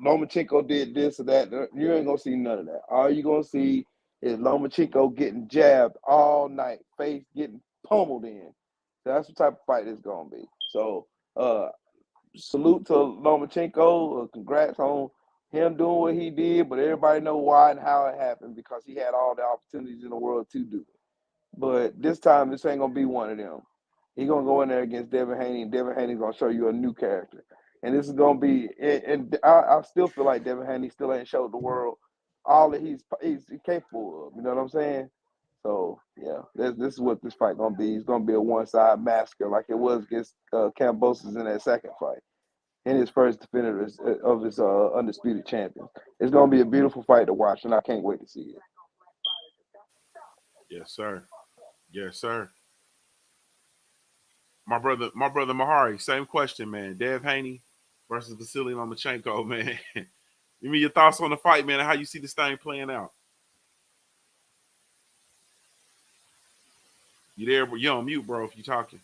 Lomachenko did this or that. You ain't going to see none of that. All you're going to see is Lomachenko getting jabbed all night, face getting pummeled in. So that's the type of fight it's gonna be. So salute to Lomachenko. Congrats on him doing what he did, but everybody know why and how it happened because he had all the opportunities in the world to do it. But this time, this ain't gonna be one of them. He's gonna go in there against Devin Haney, and Devin Haney's gonna show you a new character. And this is gonna be, and I still feel like Devin Haney still ain't showed the world all that he's capable of. You know what I'm saying? So yeah, this is what this fight gonna be. It's gonna be a one-side massacre like it was against Kambosos in that second fight, in his first defender of his undisputed champion. It's gonna be a beautiful fight to watch, and I can't wait to see it. Yes, sir. Yes, sir. My brother Mahari, same question, man. Dev Haney versus Vasily Lomachenko, man. Give me your thoughts on the fight, man, and how you see this thing playing out. You there? But you on mute, bro, if you talking.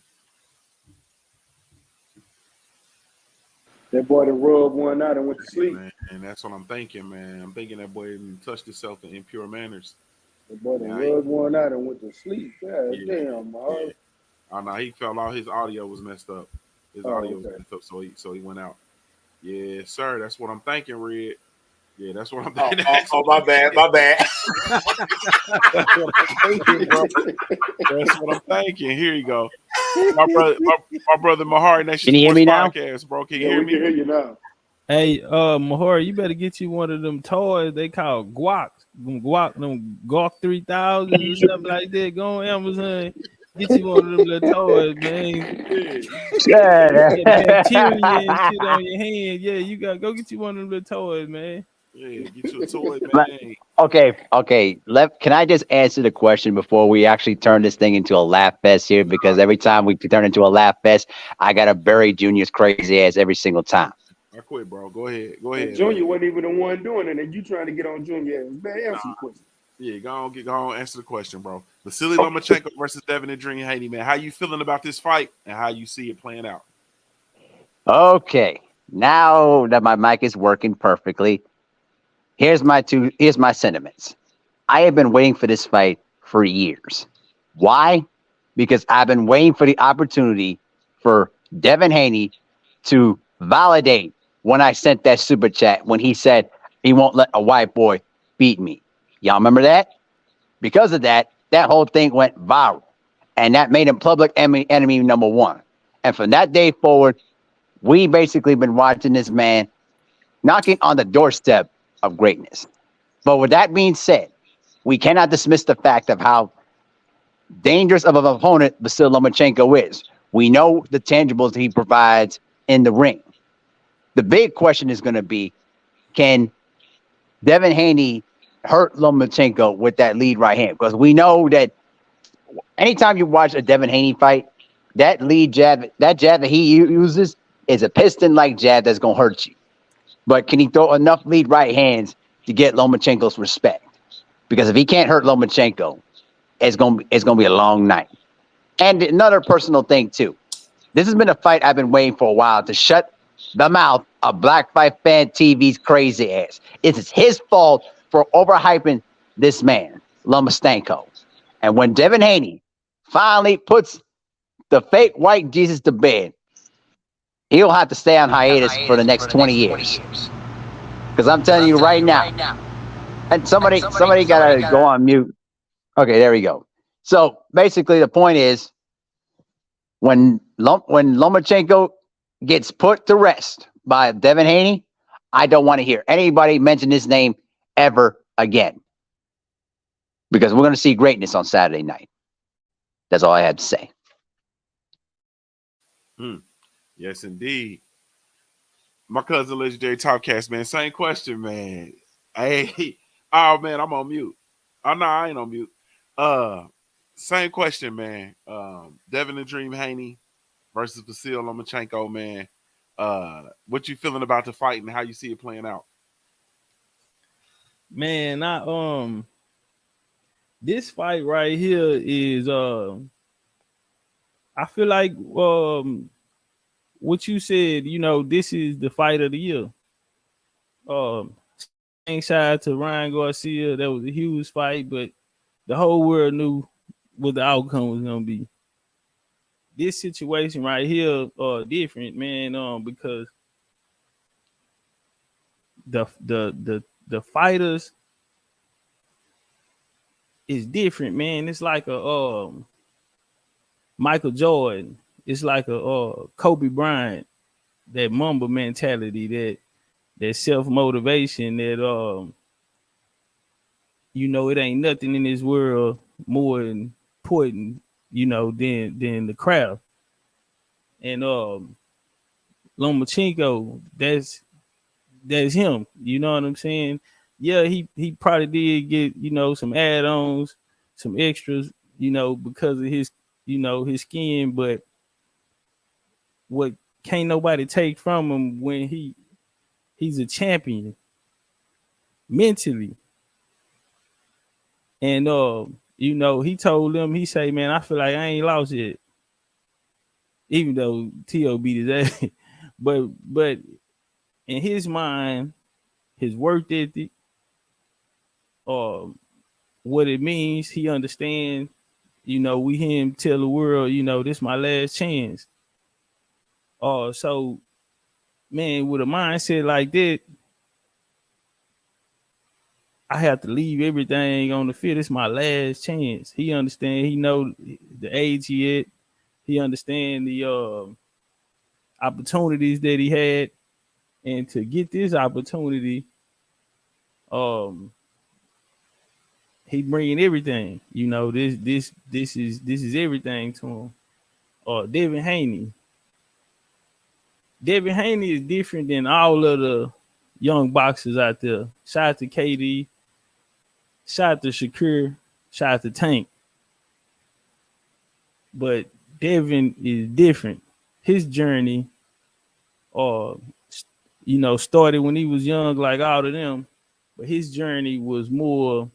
That boy done rubbed one out and went to sleep. Man, and that's what I'm thinking, man. I'm thinking that boy didn't touch himself in impure manners. That boy done rubbed one out and went to sleep. God damn, man. Yeah. Oh no, he fell out. His audio was messed up. His audio was messed up, so he went out. Yes, sir. That's what I'm thinking, Red. Yeah, that's what I'm thinking. My bad. That's what I'm thinking, bro. That's what I'm thinking. Here you go. My brother Mahari Nation Can you hear me now? Podcast, bro. Can you hear me? We can hear you now. Hey, Mahori, you better get you one of them toys they call guac. Them guac 3000 or something like that. Go on Amazon. Get you one of them little toys, man. Yeah. Bacteria and shit on your hand. Yeah, you gotta go get you one of them little toys, man. Yeah, get you a toy, man. Okay. Can I just answer the question before we actually turn this thing into a laugh fest here? Because every time we turn into a laugh fest, I gotta bury Junior's crazy ass every single time. I quit, bro. Go ahead. And Junior wasn't even the one doing it, and you trying to get on Junior. Man, answer the question. Yeah, go on, answer the question, bro. Vasily Lomachenko versus Devin and Dream Haney, man. How you feeling about this fight and how you see it playing out? Okay, now that my mic is working perfectly, here's my sentiments. I have been waiting for this fight for years. Why? Because I've been waiting for the opportunity for Devin Haney to validate when I sent that super chat when he said he won't let a white boy beat me. Y'all remember that? Because of that, that whole thing went viral. And that made him public enemy number one. And from that day forward, we basically been watching this man knocking on the doorstep of greatness. But with that being said, we cannot dismiss the fact of how dangerous of an opponent Vasily Lomachenko is. We know the tangibles he provides in the ring. The big question is going to be, can Devin Haney hurt Lomachenko with that lead right hand? Because we know that anytime you watch a Devin Haney fight, that lead jab, that jab that he uses is a piston-like jab that's going to hurt you. But can he throw enough lead right hands to get Lomachenko's respect? Because if he can't hurt Lomachenko, it's going to be a long night. And another personal thing, too. This has been a fight I've been waiting for a while to shut the mouth of Black Fight Fan TV's crazy ass. It's his fault for overhyping this man, Lomachenko. And when Devin Haney finally puts the fake white Jesus to bed, he'll have to stay on hiatus for the next 20 years. Because I'm telling you right now, and somebody got to go on mute. Okay, there we go. So basically the point is, when Lomachenko gets put to rest by Devin Haney, I don't want to hear anybody mention his name ever again. Because we're going to see greatness on Saturday night. That's all I had to say. Yes, indeed. My cousin Legendary Topcast, man. Same question, man. Hey, oh man, I'm on mute. Oh no, I ain't on mute. Same question, man. Devin and Dream Haney versus Vasily Lomachenko, man. What you feeling about the fight and how you see it playing out? Man, this fight right here is I feel like what you said, this is the fight of the year. shout out to Ryan Garcia. That was a huge fight, but the whole world knew what the outcome was gonna be. This situation right here different, man, because the fighters is different, man. It's like a Michael Jordan. It's like a Kobe Bryant, that Mamba mentality, that self-motivation, that it ain't nothing in this world more important, than the craft. And Lomachenko, that's him. You know what I'm saying? Yeah, he probably did get, some add-ons, some extras, because of his skin, but what can't nobody take from him when he's a champion mentally. And he told them, he say, man, I feel like I ain't lost yet. Even though T.O. beat his ass. but in his mind, his work ethic, what it means, he understand, we hear him tell the world, this my last chance. So man, with a mindset like that, I have to leave everything on the field. It's my last chance. He understand. He know the age he at. He understand the opportunities that he had, and to get this opportunity, he bringing everything. This is everything to him. Devin Haney. Devin Haney is different than all of the young boxers out there. Shout out to KD. Shout out to Shakur. Shout out to Tank. But Devin is different. His journey, started when he was young, like all of them. But his journey was more,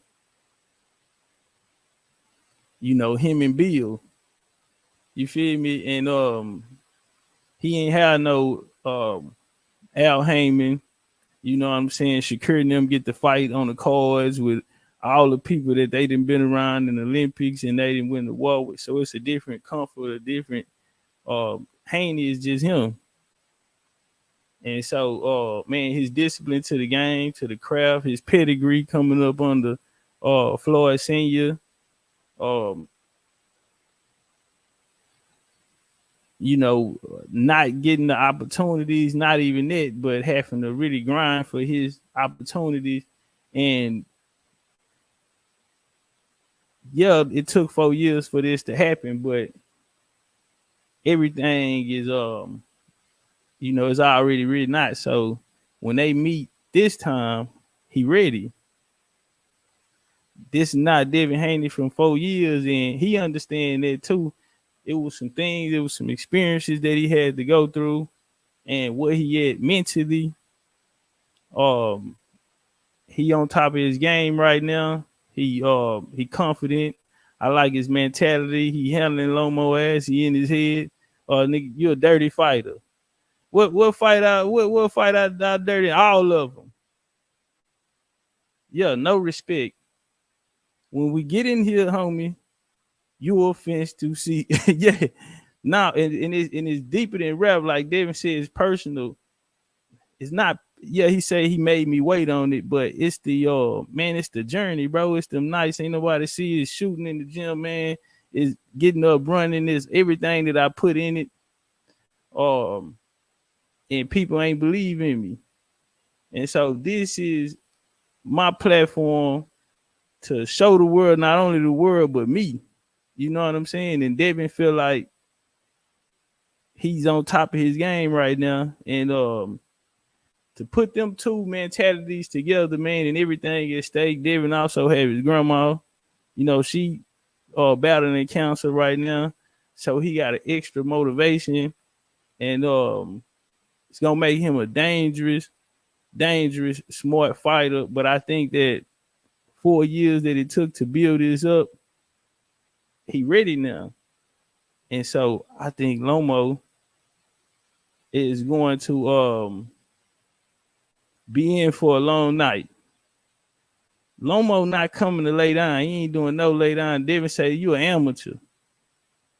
him and Bill. You feel me? And he ain't had no Al Heyman. You know what I'm saying? Shakur and them get the fight on the cards with all the people that they done been around in the Olympics and they didn't win the war with. So it's a different comfort, a different Haney is just him. And so man, his discipline to the game, to the craft, his pedigree coming up under Floyd Senior. Not getting the opportunities, not even it, but having to really grind for his opportunities. And yeah, it took 4 years for this to happen, but everything is it's already written out. So when they meet this time, he ready. This is not Devin Haney from 4 years, and he understand that too. It was some things, it was some experiences that he had to go through, and what he had mentally. He on top of his game right now. He confident. I like his mentality. He handling Lomo ass. He in his head. Nigga, you a dirty fighter. What fight out dirty? All of them. Yeah, no respect. When we get in here, homie, you offense to see. Yeah. Now, and it's deeper than rap. Like Devin said, it's personal. It's not. Yeah, he said he made me wait on it, but it's the man, it's the journey, bro. It's them nights. Ain't nobody see it. Shooting in the gym, man. Is getting up, running. This everything that I put in it. And people ain't believe in me. And so this is my platform to show the world, not only the world, but me. You know what I'm saying? And Devin feel like he's on top of his game right now. And to put them two mentalities together, man, and everything at stake. Devin also have his grandma. She battling cancer right now. So he got an extra motivation. And it's gonna make him a dangerous, smart fighter. But I think that 4 years that it took to build this up, he ready now. And so I think Lomo is going to be in for a long night. Lomo not coming to lay down. He ain't doing no lay down. Devin say you an amateur.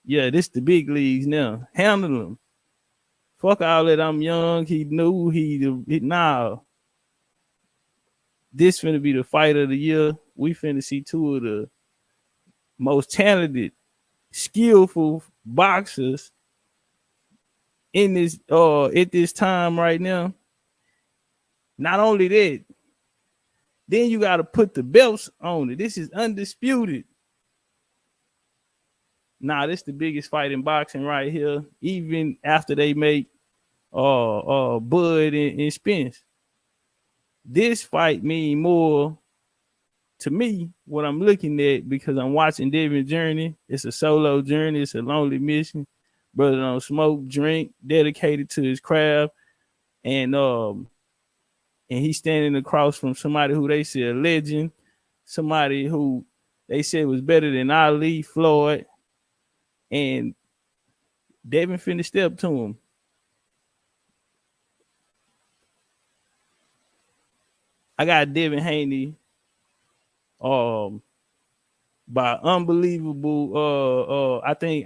Yeah, this the big leagues now. Handle him. Fuck all that. I'm young. He knew nah. This finna be the fight of the year. We finna see two of the most talented, skillful boxers in this at this time right now. Not only that, then you got to put the belts on it. This is undisputed. Nah, this the biggest fight in boxing right here. Even after they make Bud and Spence, this fight mean more to me. What I'm looking at, because I'm watching Devin's journey. It's a solo journey. It's a lonely mission. Brother don't smoke, drink, dedicated to his craft, and he's standing across from somebody who they say a legend, somebody who they said was better than Ali, Floyd, and Devin finna step to him. I got Devin Haney by unbelievable. I think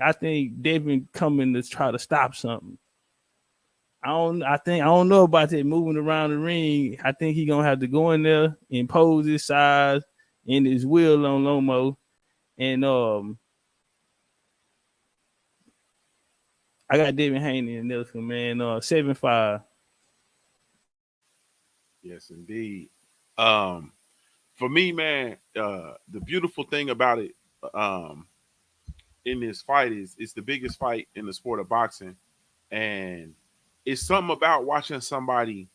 Devin coming to try to stop something. I don't know about that moving around the ring. I think he gonna have to go in there, impose his size and his will on Lomo. And I got Devin Haney in this one, man. 7-5. Yes, indeed. For me, man, the beautiful thing about it in this fight is it's the biggest fight in the sport of boxing. And it's something about watching somebody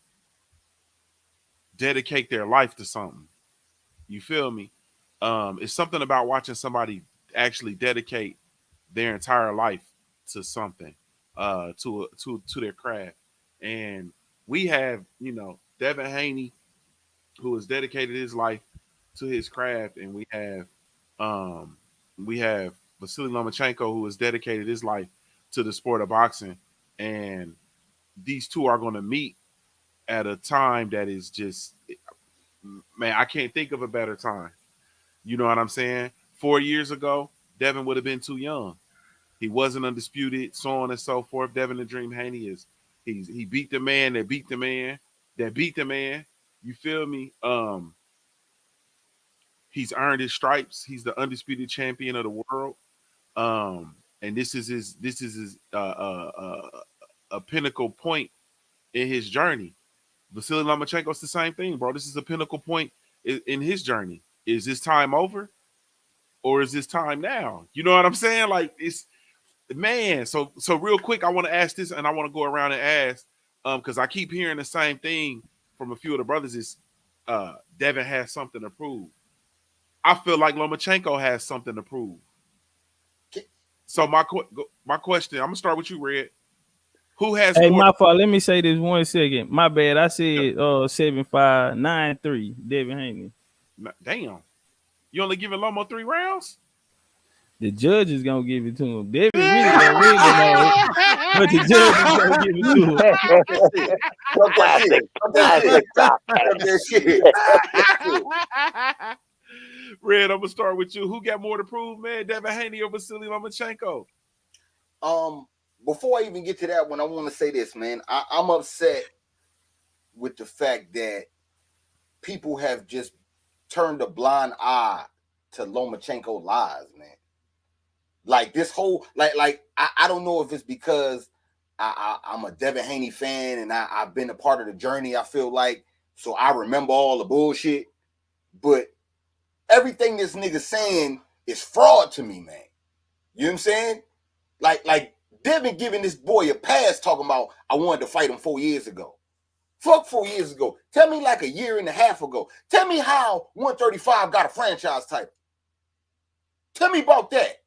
dedicate their life to something. You feel me? It's something about watching somebody actually dedicate their entire life to something, to their craft. And we have, Devin Haney, who has dedicated his life to his craft, and we have Vasily Lomachenko, who has dedicated his life to the sport of boxing. And these two are going to meet at a time that is just, man, I can't think of a better time. You know what I'm saying? 4 years ago, Devin would have been too young. He wasn't undisputed, so on and so forth. Devin the Dream Haney he beat the man that beat the man that beat the man. You feel me? He's earned his stripes. He's the undisputed champion of the world. And this is his a pinnacle point in his journey. Vasily Lomachenko's the same thing, bro. This is a pinnacle point in his journey. Is this time over, or is this time now? You know what I'm saying? Like, it's, man. So real quick, I want to ask this, and I want to go around and ask, because I keep hearing the same thing from a few of the brothers. Is Devin has something to prove. I feel like Lomachenko has something to prove. So my question, I'm gonna start with you, Red. Who has? Hey, my fault. Let me say this 1 second. My bad. I said 7-5, 9-3. Devin Haney. Damn, you only giving Lomo 3 rounds? The judge is gonna give it to him. Devin really gonna win tomorrow, but the judge is gonna give it to him. Red, I'm gonna start with you. Who got more to prove, man? Devin Haney or Vasily Lomachenko? Before I even get to that one, I want to say this, man. I'm upset with the fact that people have just turned a blind eye to Lomachenko lies, man. Like this whole, I don't know if it's because I'm a Devin Haney fan and I've been a part of the journey, I feel like, so I remember all the bullshit. But everything this nigga saying is fraud to me, man. You know what I'm saying? Like Devin giving this boy a pass talking about I wanted to fight him 4 years ago. Fuck 4 years ago. Tell me like a year and a half ago. Tell me how 135 got a franchise title. Tell me about that.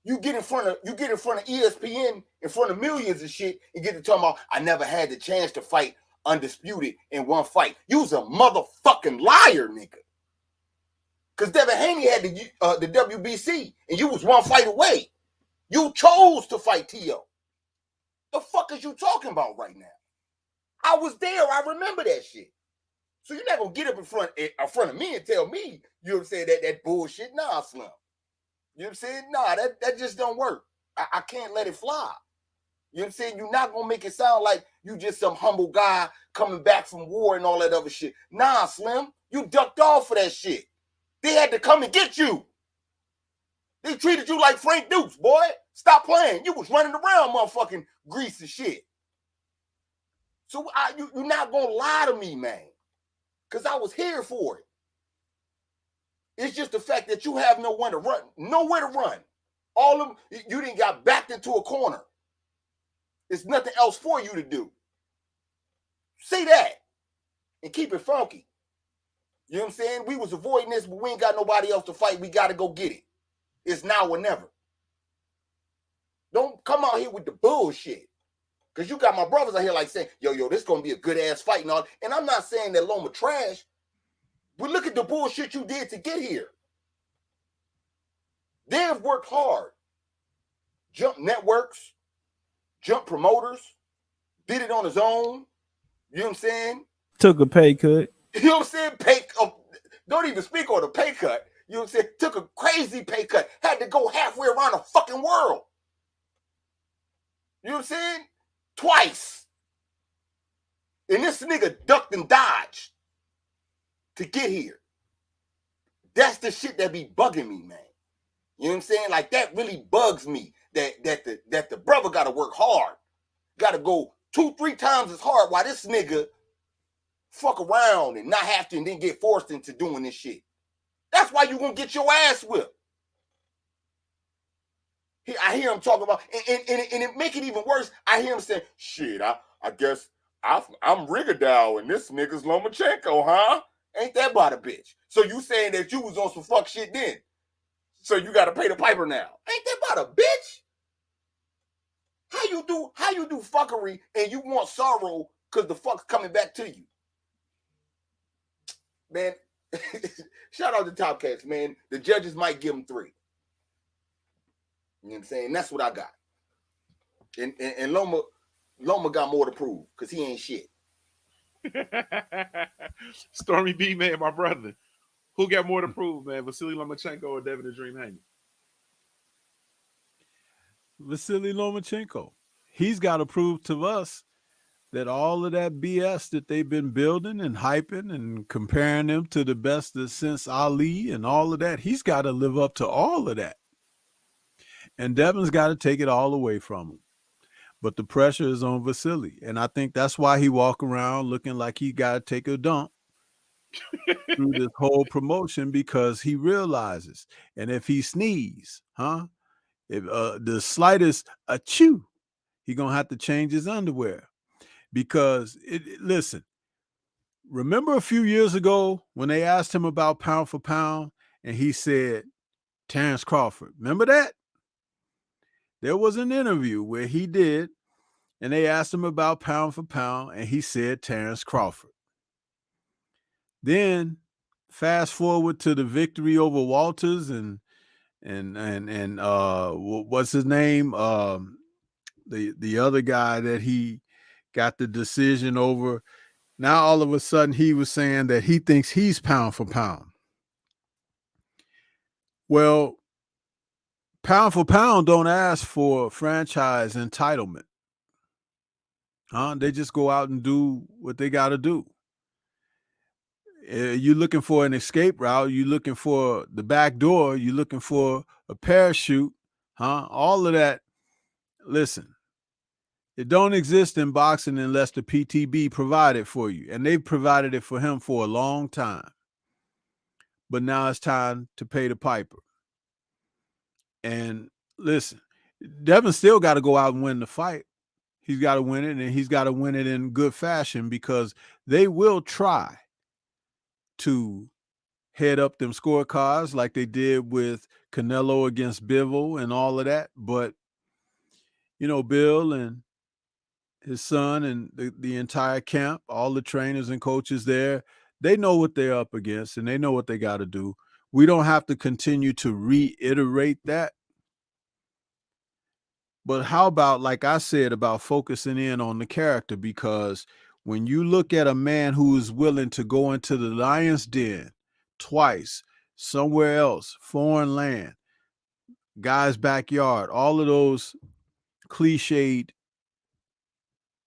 You get in front of ESPN, in front of millions and shit, and get to talking about I never had the chance to fight undisputed in one fight. You was a motherfucking liar, nigga. Because Devin Haney had the WBC, and you was one fight away. You chose to fight T.O. The fuck is you talking about right now? I was there. I remember that shit. So you're not gonna get up in front of me and tell me, you know what I'm saying, that bullshit. Nah, Slim. You know what I'm saying? Nah, that just don't work. I can't let it fly. You know what I'm saying? You're not gonna make it sound like you just some humble guy coming back from war and all that other shit. Nah, Slim, you ducked off for that shit. They had to come and get you. They treated you like Frank Dukes, boy. Stop playing. You was running around motherfucking Greece and shit. So you're not going to lie to me, man. Because I was here for it. It's just the fact that you have nowhere to run. All of them, you didn't got backed into a corner. There's nothing else for you to do. Say that and keep it funky. You know what I'm saying? We was avoiding this, but we ain't got nobody else to fight. We got to go get it. It's now or never. Don't come out here with the bullshit. Because you got my brothers out here like saying, yo, this going to be a good-ass fight and all. And I'm not saying that Loma trash, but look at the bullshit you did to get here. They've worked hard. Jump networks, jump promoters, did it on his own. You know what I'm saying? Took a pay cut. You know what I'm saying? Don't even speak on the pay cut. You know what I'm saying? Took a crazy pay cut. Had to go halfway around the fucking world. You know what I'm saying? Twice. And this nigga ducked and dodged to get here. That's the shit that be bugging me, man. You know what I'm saying? Like, that really bugs me. That the brother got to work hard. Got to go 2-3 times as hard while this nigga fuck around and not have to and then get forced into doing this shit. That's why you gonna get your ass whipped. I hear him talking about, and it make it even worse. I hear him saying, shit, I guess I'm Rigadow and this nigga's Lomachenko, huh? Ain't that about a bitch? So you saying that you was on some fuck shit then? So you got to pay the piper now? Ain't that about a bitch? How you do fuckery and you want sorrow because the fuck's coming back to you? Man, shout out to Top Cats, man. The judges might give him 3. You know what I'm saying? That's what I got. And Loma got more to prove because he ain't shit. Stormy B, man, my brother. Who got more to prove, man? Vasily Lomachenko or Devin the Dream Haney? Vasily Lomachenko. He's got to prove to us that all of that BS that they've been building and hyping and comparing them to the best since Ali and all of that, he's got to live up to all of that. And Devin's got to take it all away from him. But the pressure is on Vasily. And I think that's why he walk around looking like he got to take a dump through this whole promotion, because he realizes, and if he sneeze, if the slightest achoo, he going to have to change his underwear. Because, listen, remember a few years ago when they asked him about pound for pound and he said, Terrence Crawford. Remember that? There was an interview where he did, and they asked him about pound for pound, and he said Terrence Crawford. Then fast forward to the victory over Walters and what's his name? The other guy that he got the decision over. Now all of a sudden he was saying that he thinks he's pound for pound. Well, pound for pound don't ask for franchise entitlement. They just go out and do what they got to do. You're looking for an escape route. You're looking for the back door. You're looking for a parachute. All of that. Listen, it don't exist in boxing unless the PTB provide it for you. And they've provided it for him for a long time. But now it's time to pay the piper. And listen, Devin still got to go out and win the fight. He's got to win it, and he's got to win it in good fashion, because they will try to head up them scorecards like they did with Canelo against Bivol and all of that. But, Bill and his son and the entire camp, all the trainers and coaches there, they know what they're up against and they know what they got to do. We don't have to continue to reiterate that. But how about, like I said, about focusing in on the character, because When you look at a man who is willing to go into the lion's den twice, somewhere else, foreign land, guy's backyard, all of those cliched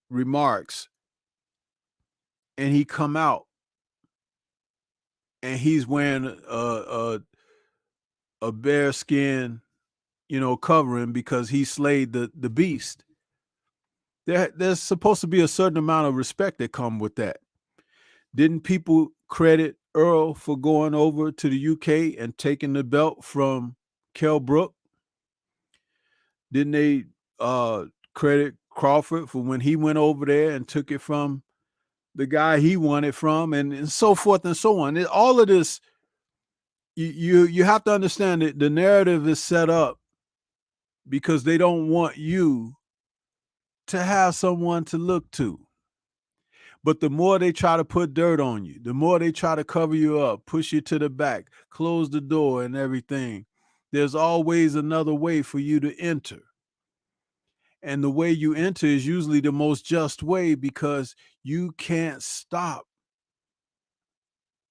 remarks, and he come out and he's wearing a bear skin, covering because he slayed the beast. There's supposed to be a certain amount of respect that come with that. Didn't people credit Earl for going over to the UK and taking the belt from Kell Brook? Didn't they credit Crawford for when he went over there and took it from the guy he won it from, and so forth and so on? All of this, you have to understand that the narrative is set up because they don't want you to have someone to look to. But the more they try to put dirt on you, the more they try to cover you up, push you to the back, close the door and everything, there's always another way for you to enter. And the way you enter is usually the most just way because you can't stop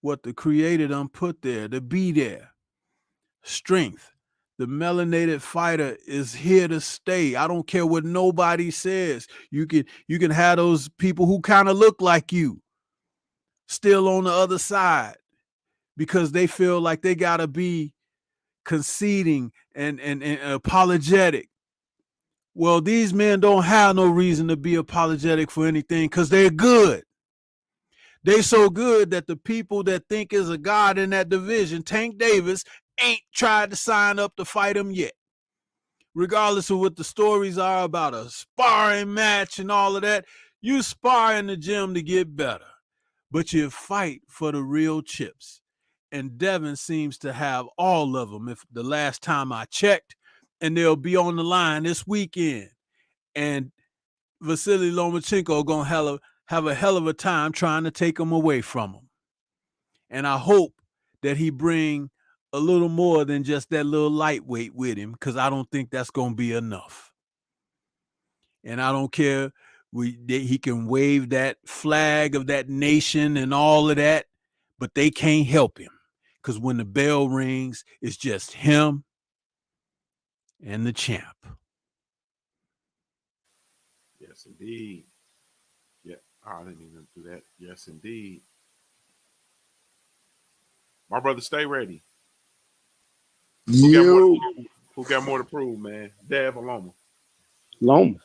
what the Creator done put there to be there. Strength. The melanated fighter is here to stay. I don't care what nobody says. You can have those people who kind of look like you still on the other side because they feel like they got to be conceding and apologetic. Well, these men don't have no reason to be apologetic for anything because they're good. They so good that the people that think is a god in that division, Tank Davis, ain't tried to sign up to fight him yet. Regardless of what the stories are about a sparring match and all of that, you spar in the gym to get better, but you fight for the real chips. And Devin seems to have all of them, if the last time I checked, and they'll be on the line this weekend. And Vasily Lomachenko gonna have a hell of a time trying to take them away from him. And I hope that he bring a little more than just that little lightweight with him, because I don't think that's going to be enough. And I don't care. He can wave that flag of that nation and all of that, but they can't help him, because when the bell rings, it's just him and the champ. Yes, indeed. Yeah, I didn't even do that. Yes, indeed. My brother, stay ready. Who got more to prove, man? Dev or Loma? Loma.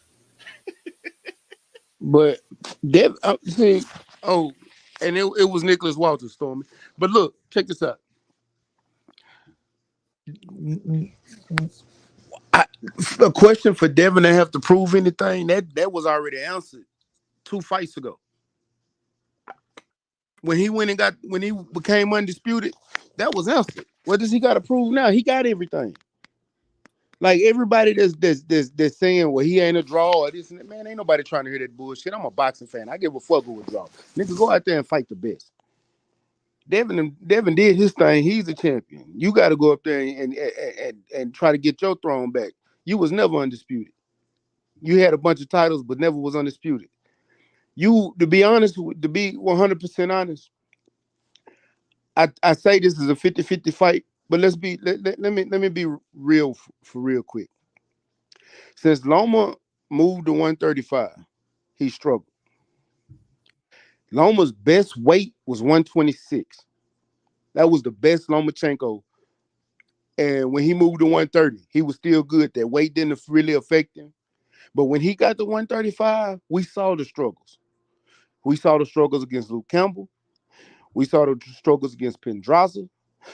But Dev, see, and it was Nicholas Walters, Stormy. But look, check this out. A question for Devin to have to prove anything, that was already answered 2 fights ago. When he became undisputed, that was answered. What does he got to prove now? He got everything. Like everybody that's saying, well, he ain't a draw or this and that, man, ain't nobody trying to hear that bullshit. I'm a boxing fan. I give a fuck who a draw. Nigga, go out there and fight the best. Devin did his thing. He's a champion. You got to go up there and try to get your throne back. You was never undisputed. You had a bunch of titles, but never was undisputed. To be honest, to be 100% honest, I say this is a 50-50 fight, but let me be real for real quick. Since Loma moved to 135, he struggled. Loma's best weight was 126. That was the best Lomachenko. And when he moved to 130, he was still good. That weight didn't really affect him. But when he got to 135, we saw the struggles. We saw the struggles against Luke Campbell. We saw the struggles against Pendraza.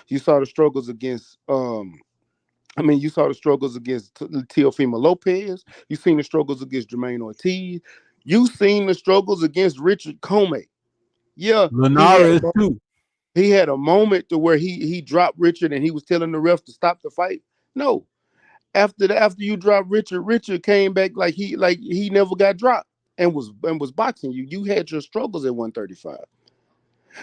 You saw the struggles against you saw the struggles against Teofimo Lopez. You seen the struggles against Jermaine Ortiz. You seen the struggles against Richard Comey. Yeah, Linares too. He had a moment to where he dropped Richard and he was telling the ref to stop the fight. No, after you dropped Richard came back like he never got dropped and was boxing you. You had your struggles at 135.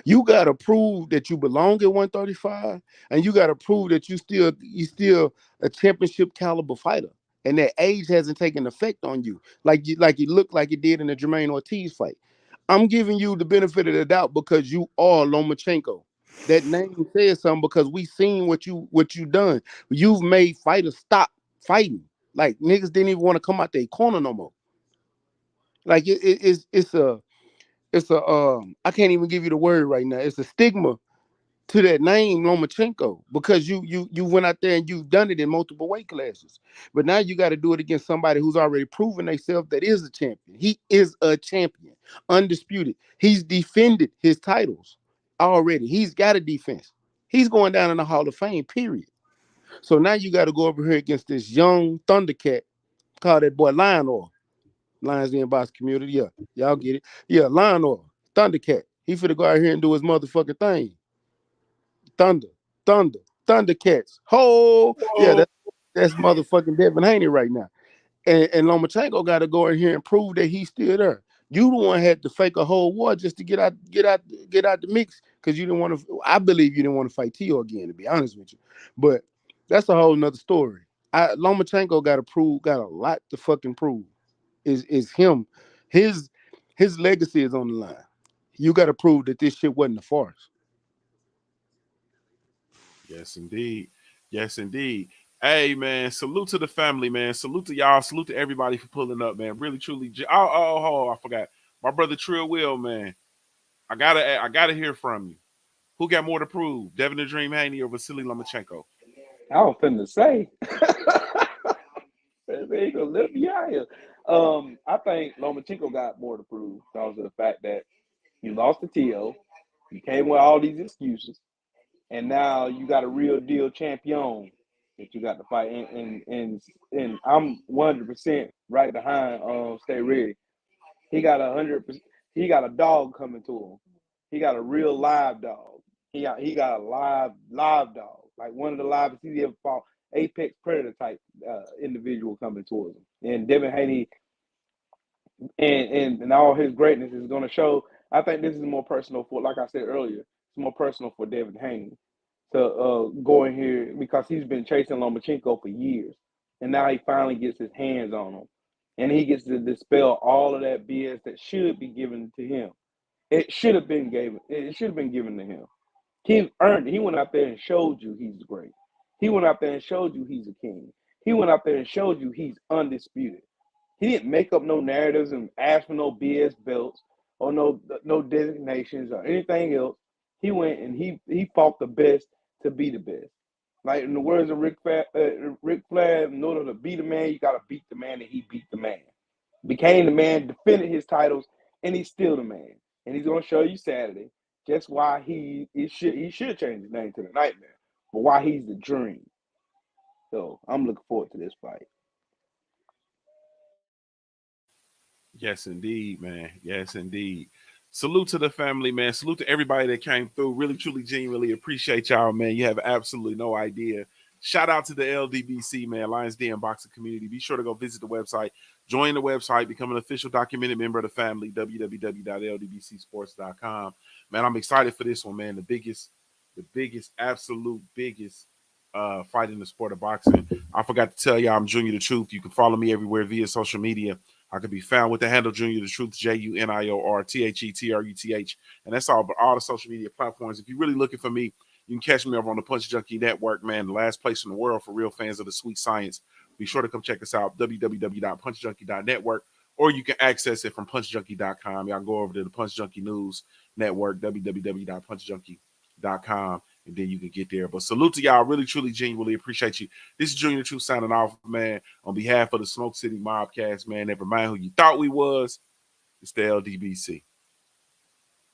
You got to prove that you belong at 135, and you got to prove that you still a championship caliber fighter, and that age hasn't taken effect on you like you look like it did in the Jermaine Ortiz fight. I'm giving you the benefit of the doubt because you are Lomachenko. That name says something because we seen what you done. You've made fighters stop fighting. Like niggas didn't even want to come out their corner no more. Like it's a I can't even give you the word right now. It's a stigma to that name Lomachenko because you went out there and you've done it in multiple weight classes. But now you got to do it against somebody who's already proven themselves that is a champion. He is a champion, undisputed. He's defended his titles already. He's got a defense. He's going down in the Hall of Fame, period. So now you got to go over here against this young Thundercat. Call that boy Lion Oil. Lions Den box community. Yeah, y'all get it. Yeah, Lion Oil, Thundercat. He finna go out here and do his motherfucking thing. Thunder, Thundercats. Ho, yeah, that's motherfucking Devin Haney right now. And Lomachenko got to go in here and prove that he's still there. You the one had to fake a whole war just to get out the mix because you didn't want to. I believe you didn't want to fight Tio again, to be honest with you. But that's a whole nother story. Lomachenko got a lot to fucking prove. Is him, his legacy is on the line. You got to prove that this shit wasn't a farce. Yes, indeed. Yes, indeed. Hey, man, salute to the family, man. Salute to y'all. Salute to everybody for pulling up, man. Really, truly. I forgot. My brother Trill Will, man. I gotta hear from you. Who got more to prove? Devin the Dream Haney or Vasily Lomachenko? I was finna say. They ain't gonna let me out here. I think Lomachenko got more to prove because of the fact that you lost to Tio, you came with all these excuses, and now you got a real deal champion that you got to fight. And I'm 100% right behind Stay Ready. He got 100%. He got a dog coming to him. He got a real live dog. He got a live dog, like one of the livest he ever fought. Apex predator type individual coming towards him. And Devin Haney and all his greatness is going to show. I think this is more personal for, like I said earlier, it's more personal for Devin Haney to go in here because he's been chasing Lomachenko for years. And now he finally gets his hands on him. And he gets to dispel all of that BS that should be given to him. It should have been given to him. He earned it. He went out there and showed you he's great. He went out there and showed you he's a king. He went out there and showed you he's undisputed. He didn't make up no narratives and ask for no BS belts or no designations or anything else. He went and he fought the best to be the best. Like in the words of Rick Flair, in order to beat a man, you got to beat the man, and he beat the man. Became the man, defended his titles, and he's still the man. And he's going to show you Saturday just why he should change his name to the Nightmare, but why he's the Dream. So I'm looking forward to this fight. Yes, indeed, man. Yes, indeed. Salute to the family, man. Salute to everybody that came through. Really, truly, genuinely appreciate y'all, man. You have absolutely no idea. Shout out to the LDBC, man, Lions Den Boxing Community. Be sure to go visit the website, join the website, become an official documented member of the family, www.ldbcsports.com. Man, I'm excited for this one, man. The absolute biggest fight in the sport of boxing. I forgot to tell y'all I'm Junior the Truth. You can follow me everywhere via social media. I can be found with the handle Junior the Truth, JUNIORTHETRUTH. And that's all the social media platforms. If you're really looking for me, you can catch me over on the Punch Junkie Network, man, the last place in the world for real fans of the sweet science. Be sure to come check us out, www.punchjunkie.network, or you can access it from punchjunkie.com. Y'all go over to the Punch Junkie News Network, www.punchjunkie.com, and then you can get there. But salute to y'all. Really, truly, genuinely appreciate you. This is Junior Truth signing off, man, on behalf of the Smoke City Mobcast, man. Never mind who you thought we was. It's the LDBC.